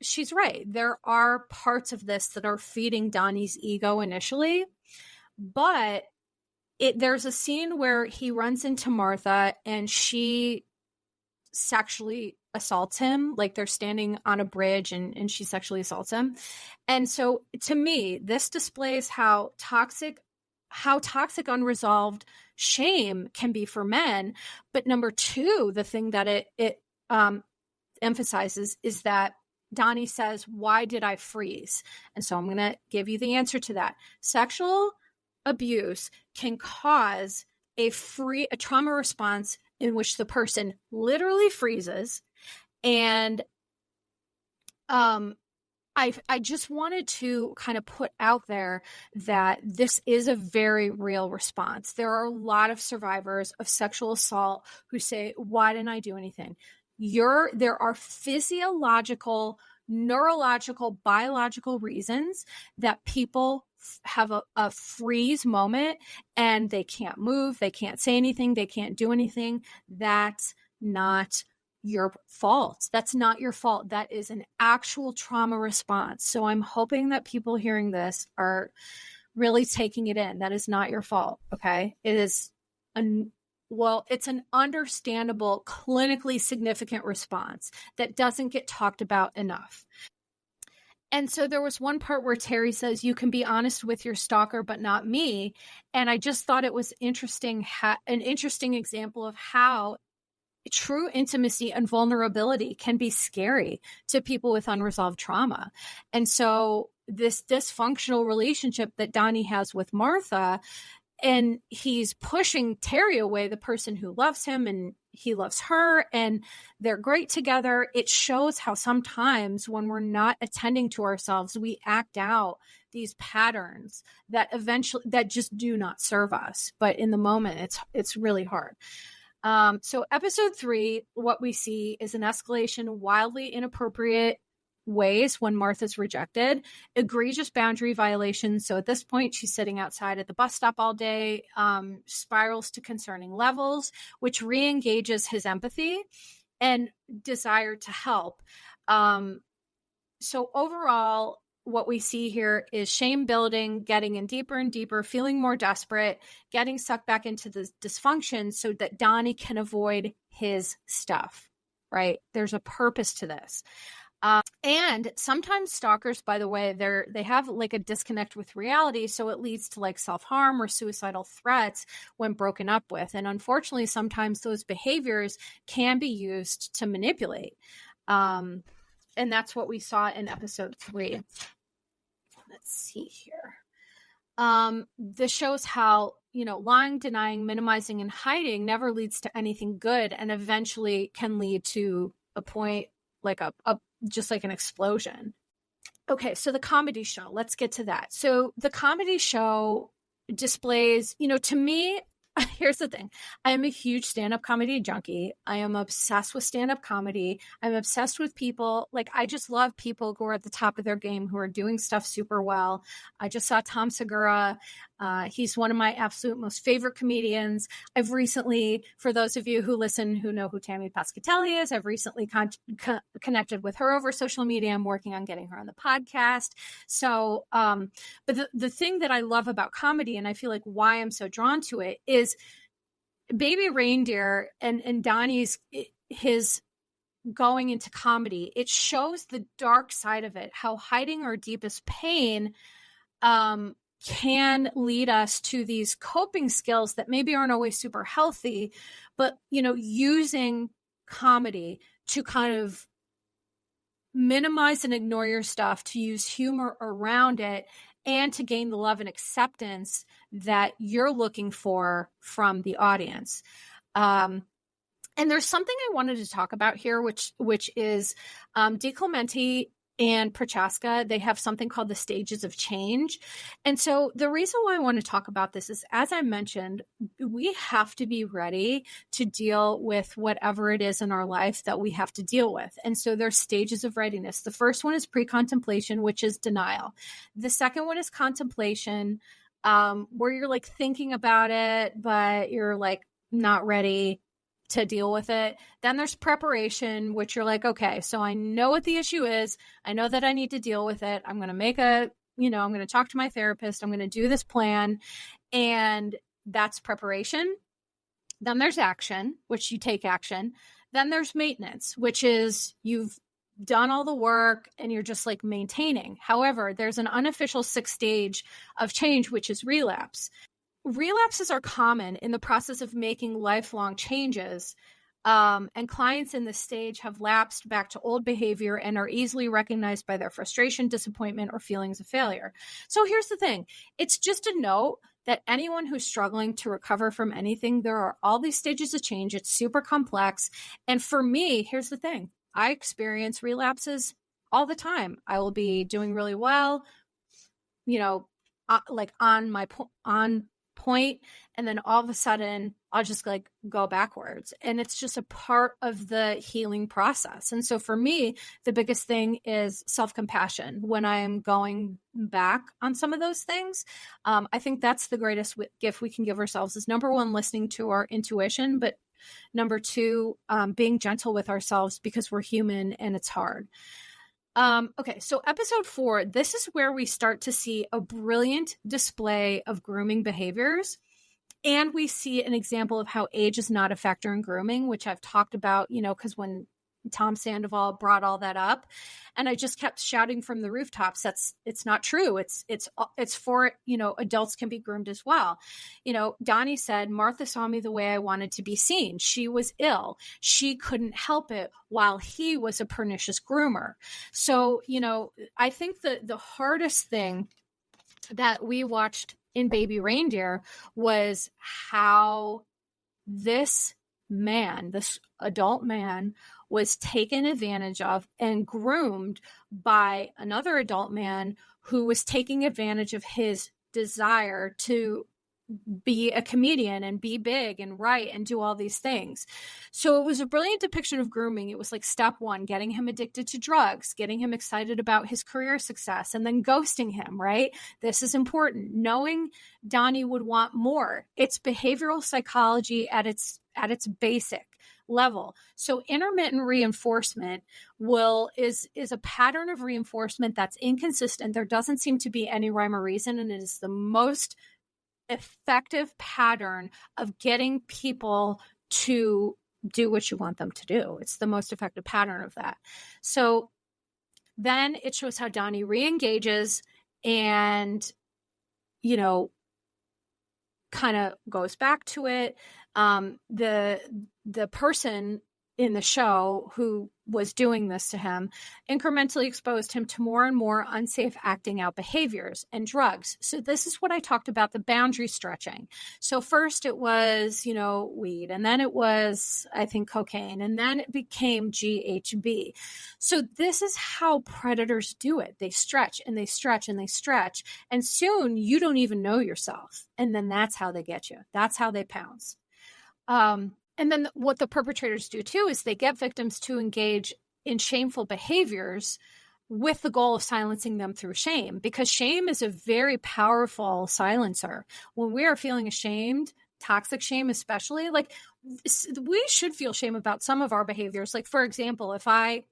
she's right. There are parts of this that are feeding Donnie's ego initially, but there's a scene where he runs into Martha and she sexually assaults him. Like they're standing on a bridge and she sexually assaults him. And so to me, this displays how toxic unresolved shame can be for men. But number 2, the thing that it emphasizes is that Donnie says, why did I freeze? And so I'm going to give you the answer to that. Sexual abuse can cause a trauma response in which the person literally freezes. And I just wanted to kind of put out there that this is a very real response. There are a lot of survivors of sexual assault who say, why didn't I do anything? There are physiological, neurological, biological reasons that people have a freeze moment and they can't move, they can't say anything, they can't do anything, that's not your fault. That's not your fault. That is an actual trauma response. So I'm hoping that people hearing this are really taking it in. That is not your fault. Okay. It is it's an understandable, clinically significant response that doesn't get talked about enough. And so there was one part where Terry says, you can be honest with your stalker, but not me. And I just thought it was interesting, an interesting example of how true intimacy and vulnerability can be scary to people with unresolved trauma. And so this dysfunctional relationship that Donnie has with Martha, and he's pushing Terry away, the person who loves him, and he loves her, and they're great together. It shows how sometimes when we're not attending to ourselves, we act out these patterns that eventually, that just do not serve us. But in the moment, it's really hard. So episode 3, what we see is an escalation of wildly inappropriate ways when Martha's rejected, egregious boundary violations. So at this point, she's sitting outside at the bus stop all day, spirals to concerning levels, which re-engages his empathy and desire to help. So overall, what we see here is shame building, getting in deeper and deeper, feeling more desperate, getting sucked back into the dysfunction so that Donnie can avoid his stuff, right? There's a purpose to this. And sometimes stalkers, by the way, they have like a disconnect with reality. So it leads to like self-harm or suicidal threats when broken up with. And unfortunately, sometimes those behaviors can be used to manipulate. And that's what we saw in episode 3. Let's see here. This shows how, lying, denying, minimizing, and hiding never leads to anything good, and eventually can lead to a point like just like an explosion. Okay, so the comedy show, let's get to that. So the comedy show displays, to me, here's the thing. I am a huge stand-up comedy junkie. I am obsessed with stand-up comedy. I'm obsessed with people. Like, I just love people who are at the top of their game, who are doing stuff super well. I just saw Tom Segura. He's one of my absolute most favorite comedians. I've recently, for those of you who listen, who know who Tammy Pescatelli is, I've recently connected with her over social media. I'm working on getting her on the podcast. So, but the thing that I love about comedy, and I feel like why I'm so drawn to it, is Baby Reindeer and Donnie's, his going into comedy. It shows the dark side of it, how hiding our deepest pain, can lead us to these coping skills that maybe aren't always super healthy, but, using comedy to kind of minimize and ignore your stuff, to use humor around it, and to gain the love and acceptance that you're looking for from the audience. And there's something I wanted to talk about here, which is DiClemente and Prochaska. They have something called the stages of change. And so the reason why I want to talk about this is, as I mentioned, we have to be ready to deal with whatever it is in our life that we have to deal with. And so there's stages of readiness. The first one is pre-contemplation, which is denial. The second one is contemplation, where you're like thinking about it, but you're like not ready to deal with it. Then there's preparation, which you're like, okay, so I know what the issue is. I know that I need to deal with it. I'm going to I'm going to talk to my therapist. I'm going to do this plan. And that's preparation. Then there's action, which you take action. Then there's maintenance, which is you've done all the work and you're just like maintaining. However, there's an unofficial 6th stage of change, which is relapse. Relapses are common in the process of making lifelong changes, and clients in this stage have lapsed back to old behavior and are easily recognized by their frustration, disappointment, or feelings of failure. So here's the thing. It's just a note that anyone who's struggling to recover from anything, there are all these stages of change. It's super complex. And for me, here's the thing. I experience relapses all the time. I will be doing really well, like on point, and then all of a sudden I'll just like go backwards. And it's just a part of the healing process. And so for me, the biggest thing is self-compassion when I'm going back on some of those things. I think that's the greatest gift we can give ourselves is, number one, listening to our intuition, but number two, being gentle with ourselves because we're human and it's hard. Okay, so episode 4, this is where we start to see a brilliant display of grooming behaviors. And we see an example of how age is not a factor in grooming, which I've talked about, because when Tom Sandoval brought all that up, and I just kept shouting from the rooftops, it's not true. It's for, adults can be groomed as well. Donnie said, Martha saw me the way I wanted to be seen. She was ill. She couldn't help it while he was a pernicious groomer. So, I think the hardest thing that we watched in Baby Reindeer was how this adult man was taken advantage of and groomed by another adult man who was taking advantage of his desire to be a comedian and be big and write and do all these things. So it was a brilliant depiction of grooming. It was like step 1, getting him addicted to drugs, getting him excited about his career success, and then ghosting him, right? This is important. Knowing Donnie would want more. It's behavioral psychology at its basic level. So intermittent reinforcement is a pattern of reinforcement that's inconsistent. There doesn't seem to be any rhyme or reason, and it is the most effective pattern of getting people to do what you want them to do. It's the most effective pattern of that. So then it shows how Donnie re-engages and, kind of goes back to it. The person in the show who was doing this to him incrementally exposed him to more and more unsafe acting out behaviors and drugs. So this is what I talked about, the boundary stretching. So first it was, weed, and then it was, I think, cocaine, and then it became GHB. So this is how predators do it. They stretch and they stretch and they stretch, and soon you don't even know yourself. And then that's how they get you. That's how they pounce. And then what the perpetrators do too is they get victims to engage in shameful behaviors with the goal of silencing them through shame, because shame is a very powerful silencer. When we are feeling ashamed, toxic shame especially, like we should feel shame about some of our behaviors. Like, for example, if I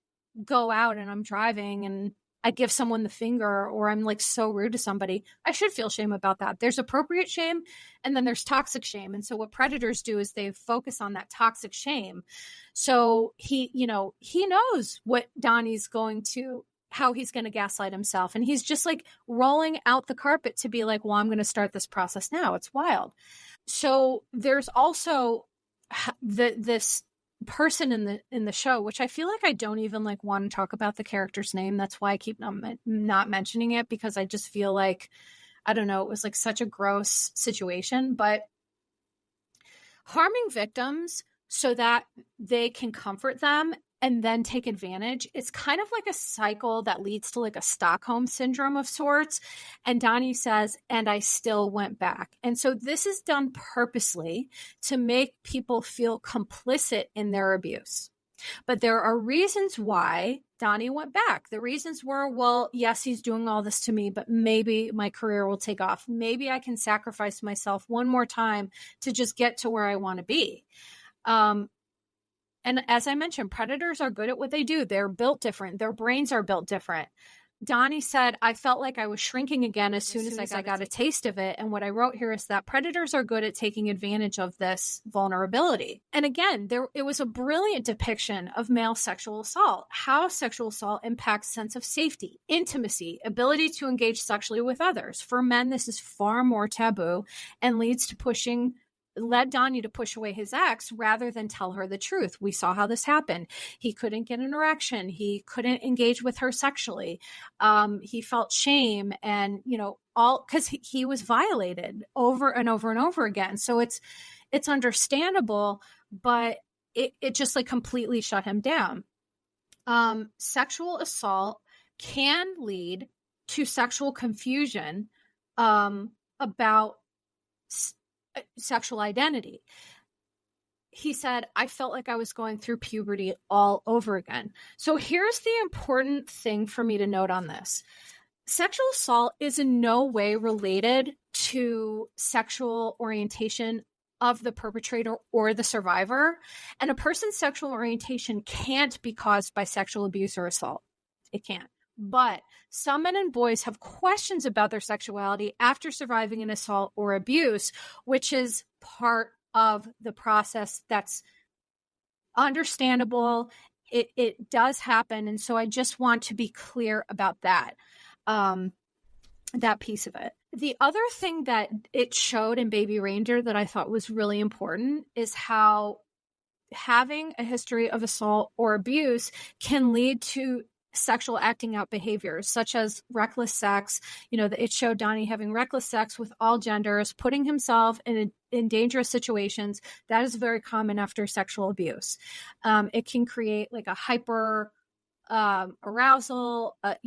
go out and I'm driving and I give someone the finger, or I'm like so rude to somebody, I should feel shame about that. There's appropriate shame, and then there's toxic shame. And so what predators do is they focus on that toxic shame. So he knows what Donnie's how he's going to gaslight himself. And he's just like rolling out the carpet to be like, well, I'm going to start this process now. It's wild. So there's also this person in the show, which I feel like I don't even like want to talk about the character's name. That's why I keep not mentioning it, because I just feel like, I don't know, it was like such a gross situation. But harming victims so that they can comfort them and then take advantage, it's kind of like a cycle that leads to like a Stockholm syndrome of sorts. And Donnie says, and I still went back. And so this is done purposely to make people feel complicit in their abuse. But there are reasons why Donnie went back. The reasons were, well, yes, he's doing all this to me, but maybe my career will take off. Maybe I can sacrifice myself one more time to just get to where I want to be. And as I mentioned, predators are good at what they do. They're built different. Their brains are built different. Donnie said, I felt like I was shrinking again as soon as I got a taste of it. And what I wrote here is that predators are good at taking advantage of this vulnerability. And again, it was a brilliant depiction of male sexual assault, how sexual assault impacts sense of safety, intimacy, ability to engage sexually with others. For men, this is far more taboo and led Donnie to push away his ex rather than tell her the truth. We saw how this happened. He couldn't get an erection. He couldn't engage with her sexually. He felt shame and, all because he was violated over and over and over again. So it's understandable, but it just like completely shut him down. Sexual assault can lead to sexual confusion about sexual identity. He said, I felt like I was going through puberty all over again. So here's the important thing for me to note on this. Sexual assault is in no way related to sexual orientation of the perpetrator or the survivor. And a person's sexual orientation can't be caused by sexual abuse or assault. It can't. But some men and boys have questions about their sexuality after surviving an assault or abuse, which is part of the process. That's understandable. It does happen. And so I just want to be clear about that, that piece of it. The other thing that it showed in Baby Reindeer that I thought was really important is how having a history of assault or abuse can lead to sexual acting out behaviors, such as reckless sex. It showed Donnie having reckless sex with all genders, putting himself in dangerous situations. That is very common after sexual abuse. It can create like a hyper arousal, a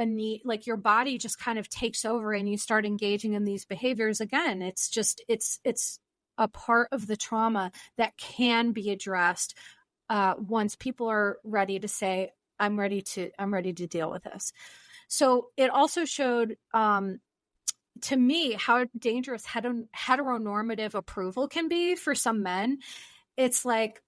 need, like your body just kind of takes over and you start engaging in these behaviors again. It's a part of the trauma that can be addressed once people are ready to say, I'm ready to deal with this. So it also showed to me how dangerous heteronormative approval can be for some men. It's like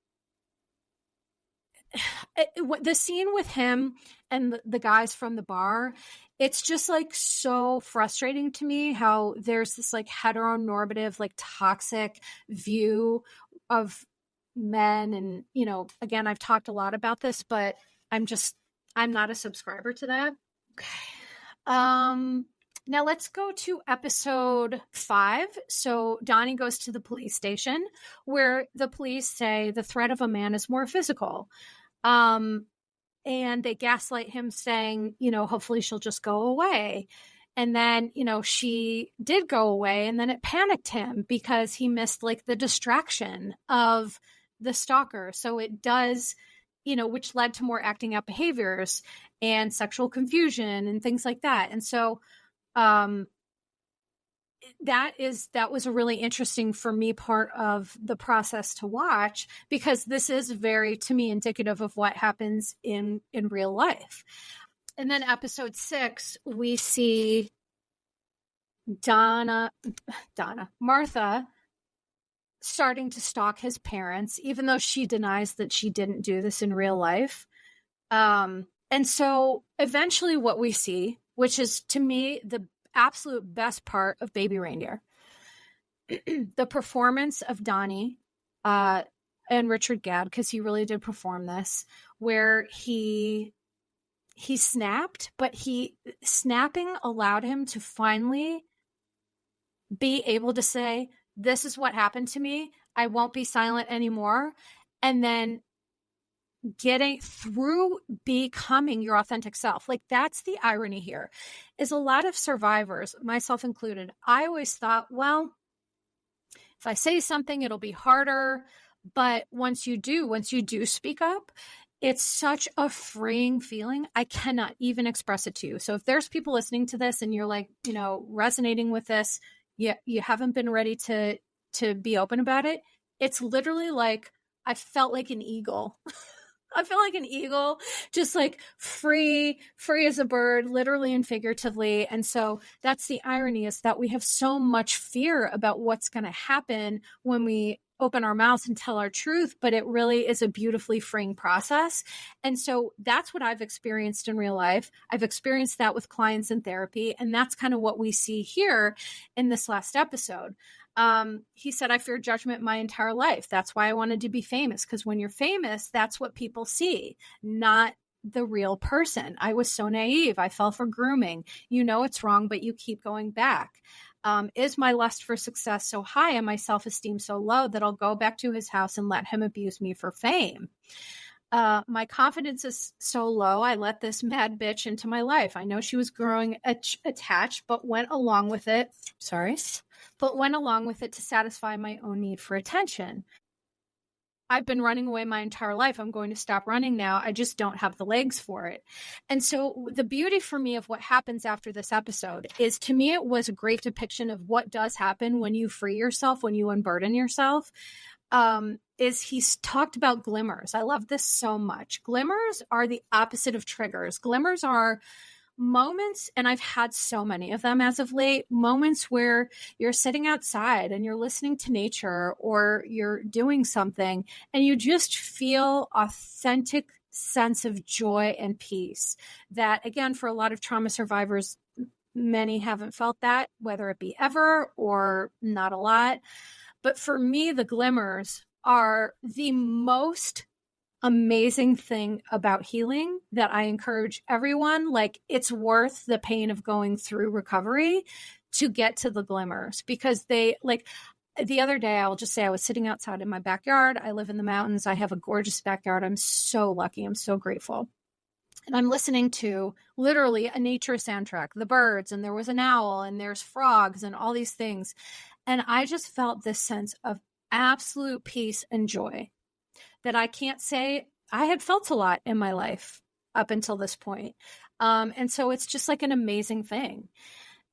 the scene with him and the guys from the bar, it's just like so frustrating to me how there's this like heteronormative, like toxic view of men. And, again, I've talked a lot about this, but I'm not a subscriber to that. Okay. Now let's go to episode 5. So Donnie goes to the police station where the police say the threat of a man is more physical. And they gaslight him saying, hopefully she'll just go away. And then, she did go away, and then it panicked him because he missed like the distraction of the stalker. So it does, which led to more acting out behaviors and sexual confusion and things like that. And so that was a really interesting for me part of the process to watch, because this is very, to me, indicative of what happens in real life. And then episode 6, we see Martha starting to stalk his parents, even though she denies that she didn't do this in real life. And so eventually what we see, which is to me the absolute best part of Baby Reindeer, the performance of Donnie and Richard Gadd, because he really did perform this, where he snapped, but snapping allowed him to finally be able to say, this is what happened to me. I won't be silent anymore. And then getting through becoming your authentic self. Like, that's the irony here, is a lot of survivors, myself included, I always thought, well, if I say something, it'll be harder. But once you do speak up, it's such a freeing feeling. I cannot even express it to you. So if there's people listening to this and you're like, resonating with this, you haven't been ready to be open about it. It's literally like, I felt like an eagle. I feel like an eagle, just like free as a bird, literally and figuratively. And so that's the irony, is that we have so much fear about what's going to happen when we open our mouths and tell our truth, but it really is a beautifully freeing process. And so that's what I've experienced in real life. I've experienced that with clients in therapy. And that's kind of what we see here in this last episode. He said, I feared judgment my entire life. That's why I wanted to be famous, because when you're famous, that's what people see, not the real person. I was so naive. I fell for grooming. It's wrong, but you keep going back. Is my lust for success so high and my self-esteem so low that I'll go back to his house and let him abuse me for fame? My confidence is so low, I let this mad bitch into my life. I know she was growing attached, but went along with it to satisfy my own need for attention. I've been running away my entire life. I'm going to stop running now. I just don't have the legs for it. And so the beauty for me of what happens after this episode is, to me, it was a great depiction of what does happen when you free yourself, when you unburden yourself. Is he's talked about glimmers. I love this so much. Glimmers are the opposite of triggers. Glimmers are moments, and I've had so many of them as of late, moments where you're sitting outside and you're listening to nature, or you're doing something and you just feel authentic sense of joy and peace that, again, for a lot of trauma survivors, many haven't felt that, whether it be ever or not a lot. But for me, the glimmers are the most amazing thing about healing that I encourage everyone. Like, it's worth the pain of going through recovery to get to the glimmers, because they, like, the other day, I'll just say I was sitting outside in my backyard. I live in the mountains. I have a gorgeous backyard. I'm so lucky. I'm so grateful. And I'm listening to literally a nature soundtrack, the birds, and there was an owl, and there's frogs and all these things. And I just felt this sense of absolute peace and joy that I can't say I had felt a lot in my life up until this point. And so it's just like an amazing thing.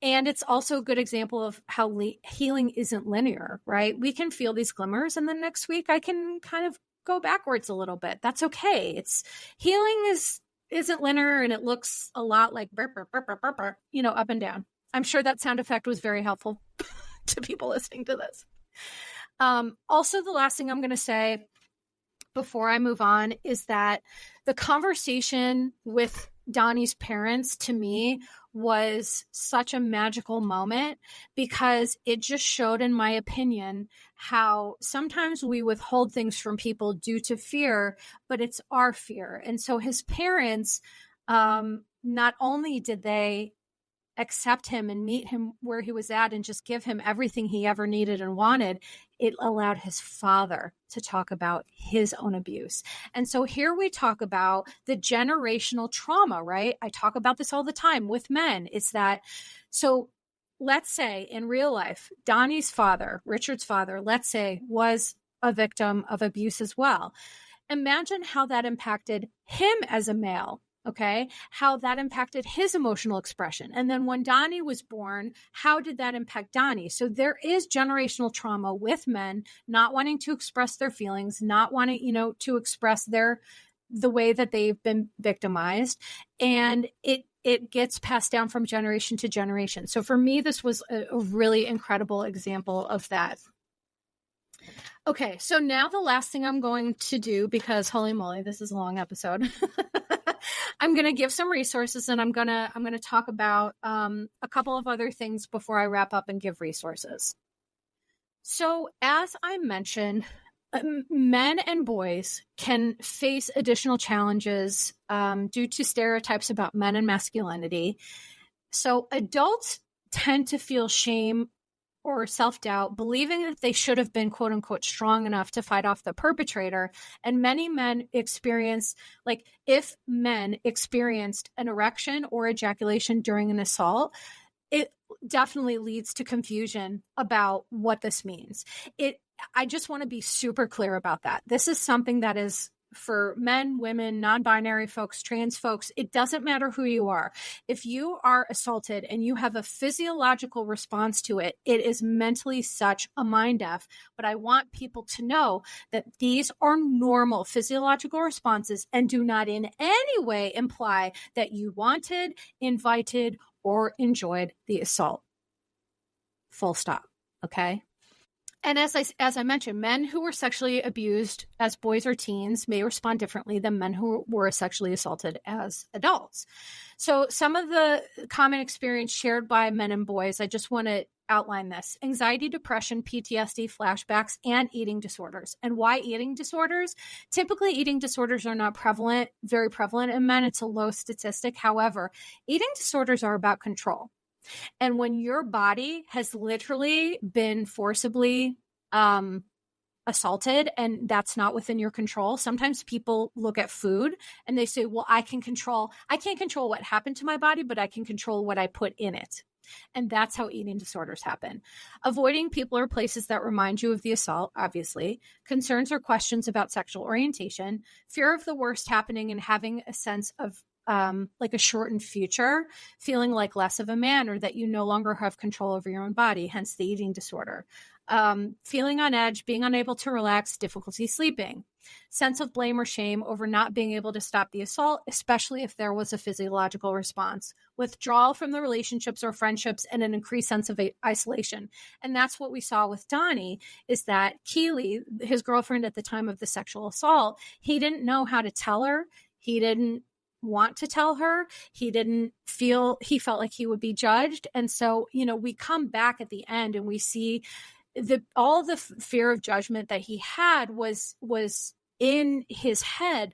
And it's also a good example of how healing isn't linear, right? We can feel these glimmers, and then next week I can kind of go backwards a little bit. That's okay. It's healing isn't linear, and it looks a lot like burp, burp, burp, burp, burp, burp, up and down. I'm sure that sound effect was very helpful to people listening to this. Also, the last thing I'm going to say before I move on is that the conversation with Donnie's parents, to me, was such a magical moment, because it just showed, in my opinion, how sometimes we withhold things from people due to fear, but it's our fear. And so his parents, not only did they accept him and meet him where he was at and just give him everything he ever needed and wanted, it allowed his father to talk about his own abuse. And so here we talk about the generational trauma, right? I talk about this all the time with men. It's that, so let's say in real life, Donnie's father, Richard's father, let's say, was a victim of abuse as well. Imagine how that impacted him as a male. Okay, how that impacted his emotional expression. And then when Donnie was born, how did that impact Donnie? So there is generational trauma with men not wanting to express their feelings, not wanting, to express the way that they've been victimized. And it gets passed down from generation to generation. So for me, this was a really incredible example of that. Okay, so now the last thing I'm going to do, because holy moly, this is a long episode. I'm going to give some resources, and I'm going to talk about a couple of other things before I wrap up and give resources. So as I mentioned, men and boys can face additional challenges due to stereotypes about men and masculinity. So adults tend to feel shame or self-doubt, believing that they should have been, quote unquote, strong enough to fight off the perpetrator. And many men experience, like, if men experienced an erection or ejaculation during an assault, it definitely leads to confusion about what this means. I just want to be super clear about that. This is something that is for men, women, non-binary folks, trans folks. It doesn't matter who you are. If you are assaulted and you have a physiological response to it, it is mentally such a mind F. But I want people to know that these are normal physiological responses and do not in any way imply that you wanted, invited, or enjoyed the assault. Full stop. Okay? And as I mentioned, men who were sexually abused as boys or teens may respond differently than men who were sexually assaulted as adults. So some of the common experience shared by men and boys, I just want to outline this: anxiety, depression, PTSD, flashbacks, and eating disorders. And why eating disorders? Typically, eating disorders are not very prevalent in men. It's a low statistic. However, eating disorders are about control. And when your body has literally been forcibly assaulted and that's not within your control, sometimes people look at food and they say, well, I can't control what happened to my body, but I can control what I put in it. And that's how eating disorders happen. Avoiding people or places that remind you of the assault, obviously, concerns or questions about sexual orientation, fear of the worst happening and having a sense of like a shortened future, feeling like less of a man or that you no longer have control over your own body, hence the eating disorder. Feeling on edge, being unable to relax, difficulty sleeping, sense of blame or shame over not being able to stop the assault, especially if there was a physiological response, withdrawal from the relationships or friendships, and an increased sense of isolation. And that's what we saw with Donnie, is that Keely, his girlfriend at the time of the sexual assault, he didn't know how to tell her. He didn't want to tell her. He felt like he would be judged. And so, we come back at the end and we see all the fear of judgment that he had was in his head.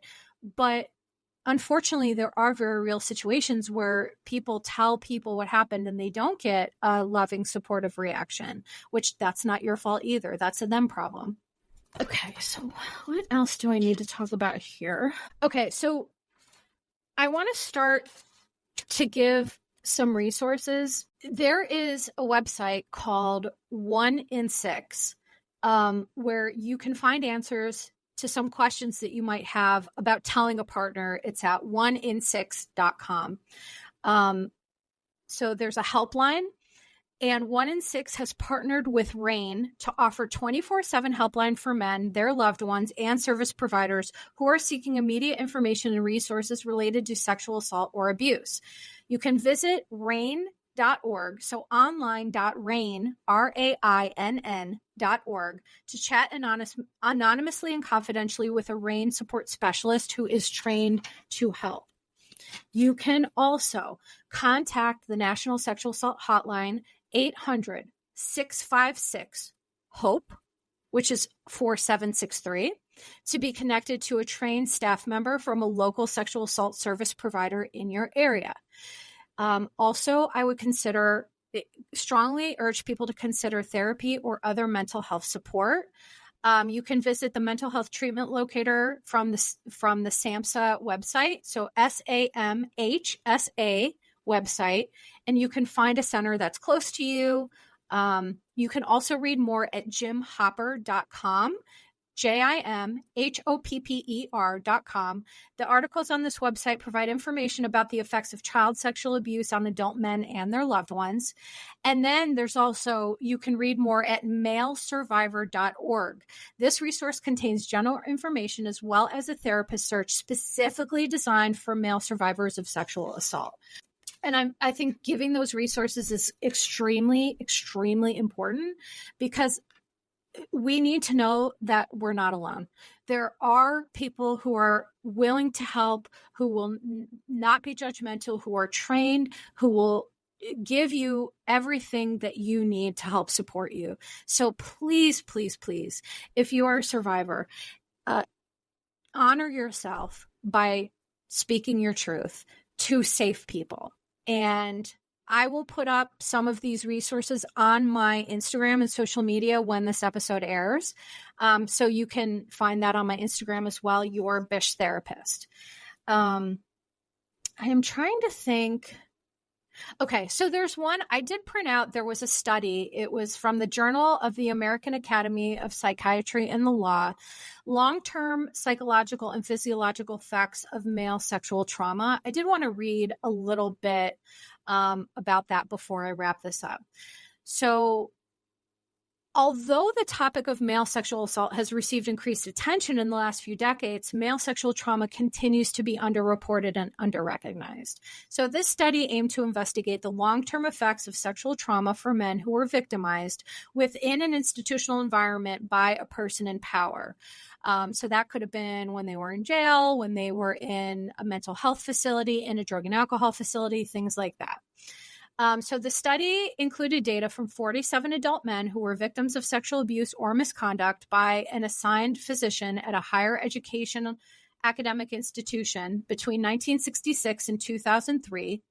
But unfortunately, there are very real situations where people tell people what happened and they don't get a loving, supportive reaction, which that's not your fault either. That's a them problem. Okay, so what else do I need to talk about here? Okay, so I want to start to give some resources. There is a website called 1 in 6, where you can find answers to some questions that you might have about telling a partner. It's at 1in6.com. So there's a helpline, and 1 in 6 has partnered with RAIN to offer 24/7 helpline for men, their loved ones, and service providers who are seeking immediate information and resources related to sexual assault or abuse. You can visit RAIN.org, so online.rain, RAINN.org, to chat anonymously and confidentially with a RAIN support specialist who is trained to help. You can also contact the National Sexual Assault Hotline, 800-656-HOPE, which is 4763, to be connected to a trained staff member from a local sexual assault service provider in your area. Also, I would strongly urge people to consider therapy or other mental health support. You can visit the mental health treatment locator from the SAMHSA website, so SAMHSA website, and you can find a center that's close to you. You can also read more at jimhopper.com, JIMHOPPER.com. The articles on this website provide information about the effects of child sexual abuse on adult men and their loved ones. And then there's also, you can read more at malesurvivor.org. This resource contains general information as well as a therapist search specifically designed for male survivors of sexual assault. And I think giving those resources is extremely, extremely important, because we need to know that we're not alone. There are people who are willing to help, who will not be judgmental, who are trained, who will give you everything that you need to help support you. So please, please, please, if you are a survivor, honor yourself by speaking your truth to safe people. And I will put up some of these resources on my Instagram and social media when this episode airs. So you can find that on my Instagram as well, Your Bish Therapist. I am trying to think. Okay, so there's one I did print out. There was a study. It was from the Journal of the American Academy of Psychiatry and the Law, long-term psychological and physiological effects of male sexual trauma. I did want to read a little bit about that before I wrap this up. So, although the topic of male sexual assault has received increased attention in the last few decades, male sexual trauma continues to be underreported and underrecognized. So this study aimed to investigate the long-term effects of sexual trauma for men who were victimized within an institutional environment by a person in power. So that could have been when they were in jail, when they were in a mental health facility, in a drug and alcohol facility, things like that. So the study included data from 47 adult men who were victims of sexual abuse or misconduct by an assigned physician at a higher education academic institution between 1966 and 2003.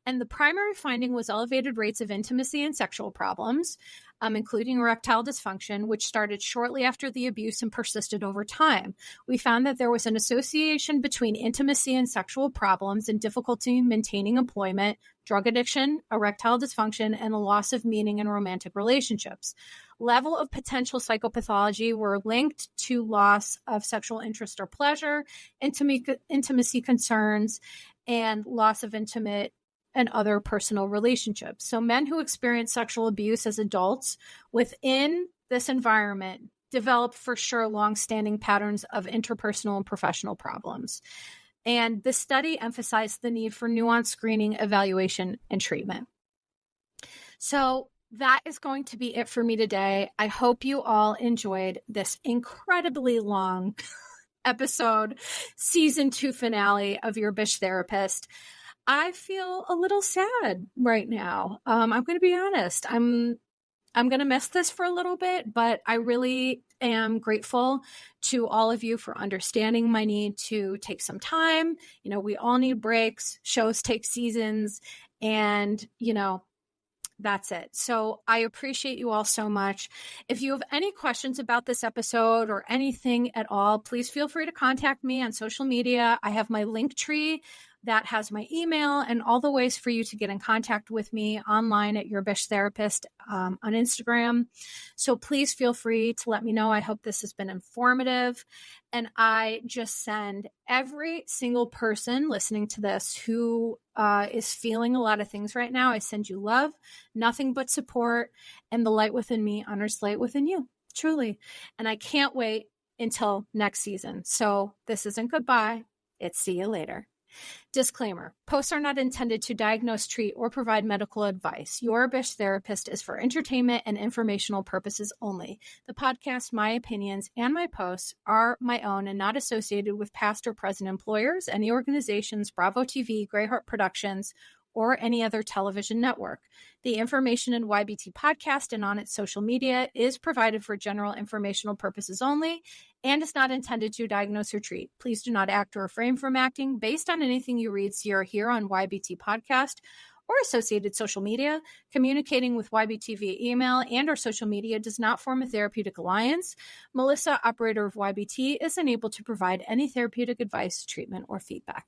And the primary finding was elevated rates of intimacy and sexual problems, including erectile dysfunction, which started shortly after the abuse and persisted over time. We found that there was an association between intimacy and sexual problems and difficulty maintaining employment, drug addiction, erectile dysfunction, and the loss of meaning in romantic relationships. Level of potential psychopathology were linked to loss of sexual interest or pleasure, intimacy concerns, and loss of intimate and other personal relationships. So men who experience sexual abuse as adults within this environment develop for sure long-standing patterns of interpersonal and professional problems. And the study emphasized the need for nuanced screening, evaluation, and treatment. So that is going to be it for me today. I hope you all enjoyed this incredibly long episode, season 2 finale of Your Bish Therapist. I feel a little sad right now. I'm going to be honest. I'm going to miss this for a little bit, but I really am grateful to all of you for understanding my need to take some time. You know, we all need breaks. Shows take seasons, and, you know, that's it. So I appreciate you all so much. If you have any questions about this episode or anything at all, please feel free to contact me on social media. I have my link tree that has my email and all the ways for you to get in contact with me online at Your Bish Therapist on Instagram. So please feel free to let me know. I hope this has been informative. And I just send every single person listening to this who is feeling a lot of things right now, I send you love, nothing but support, and the light within me honors light within you, truly. And I can't wait until next season. So this isn't goodbye. It's see you later. Disclaimer: posts are not intended to diagnose, treat, or provide medical advice. Your Bish Therapist is for entertainment and informational purposes only. The podcast, my opinions, and my posts are my own and not associated with past or present employers, any organizations, Bravo TV, Greyheart Productions, or any other television network. The information in YBT Podcast and on its social media is provided for general informational purposes only and is not intended to diagnose or treat. Please do not act or refrain from acting based on anything you read, see, or hear on YBT Podcast or associated social media. Communicating with YBT via email and or social media does not form a therapeutic alliance. Melissa, operator of YBT, is unable to provide any therapeutic advice, treatment, or feedback.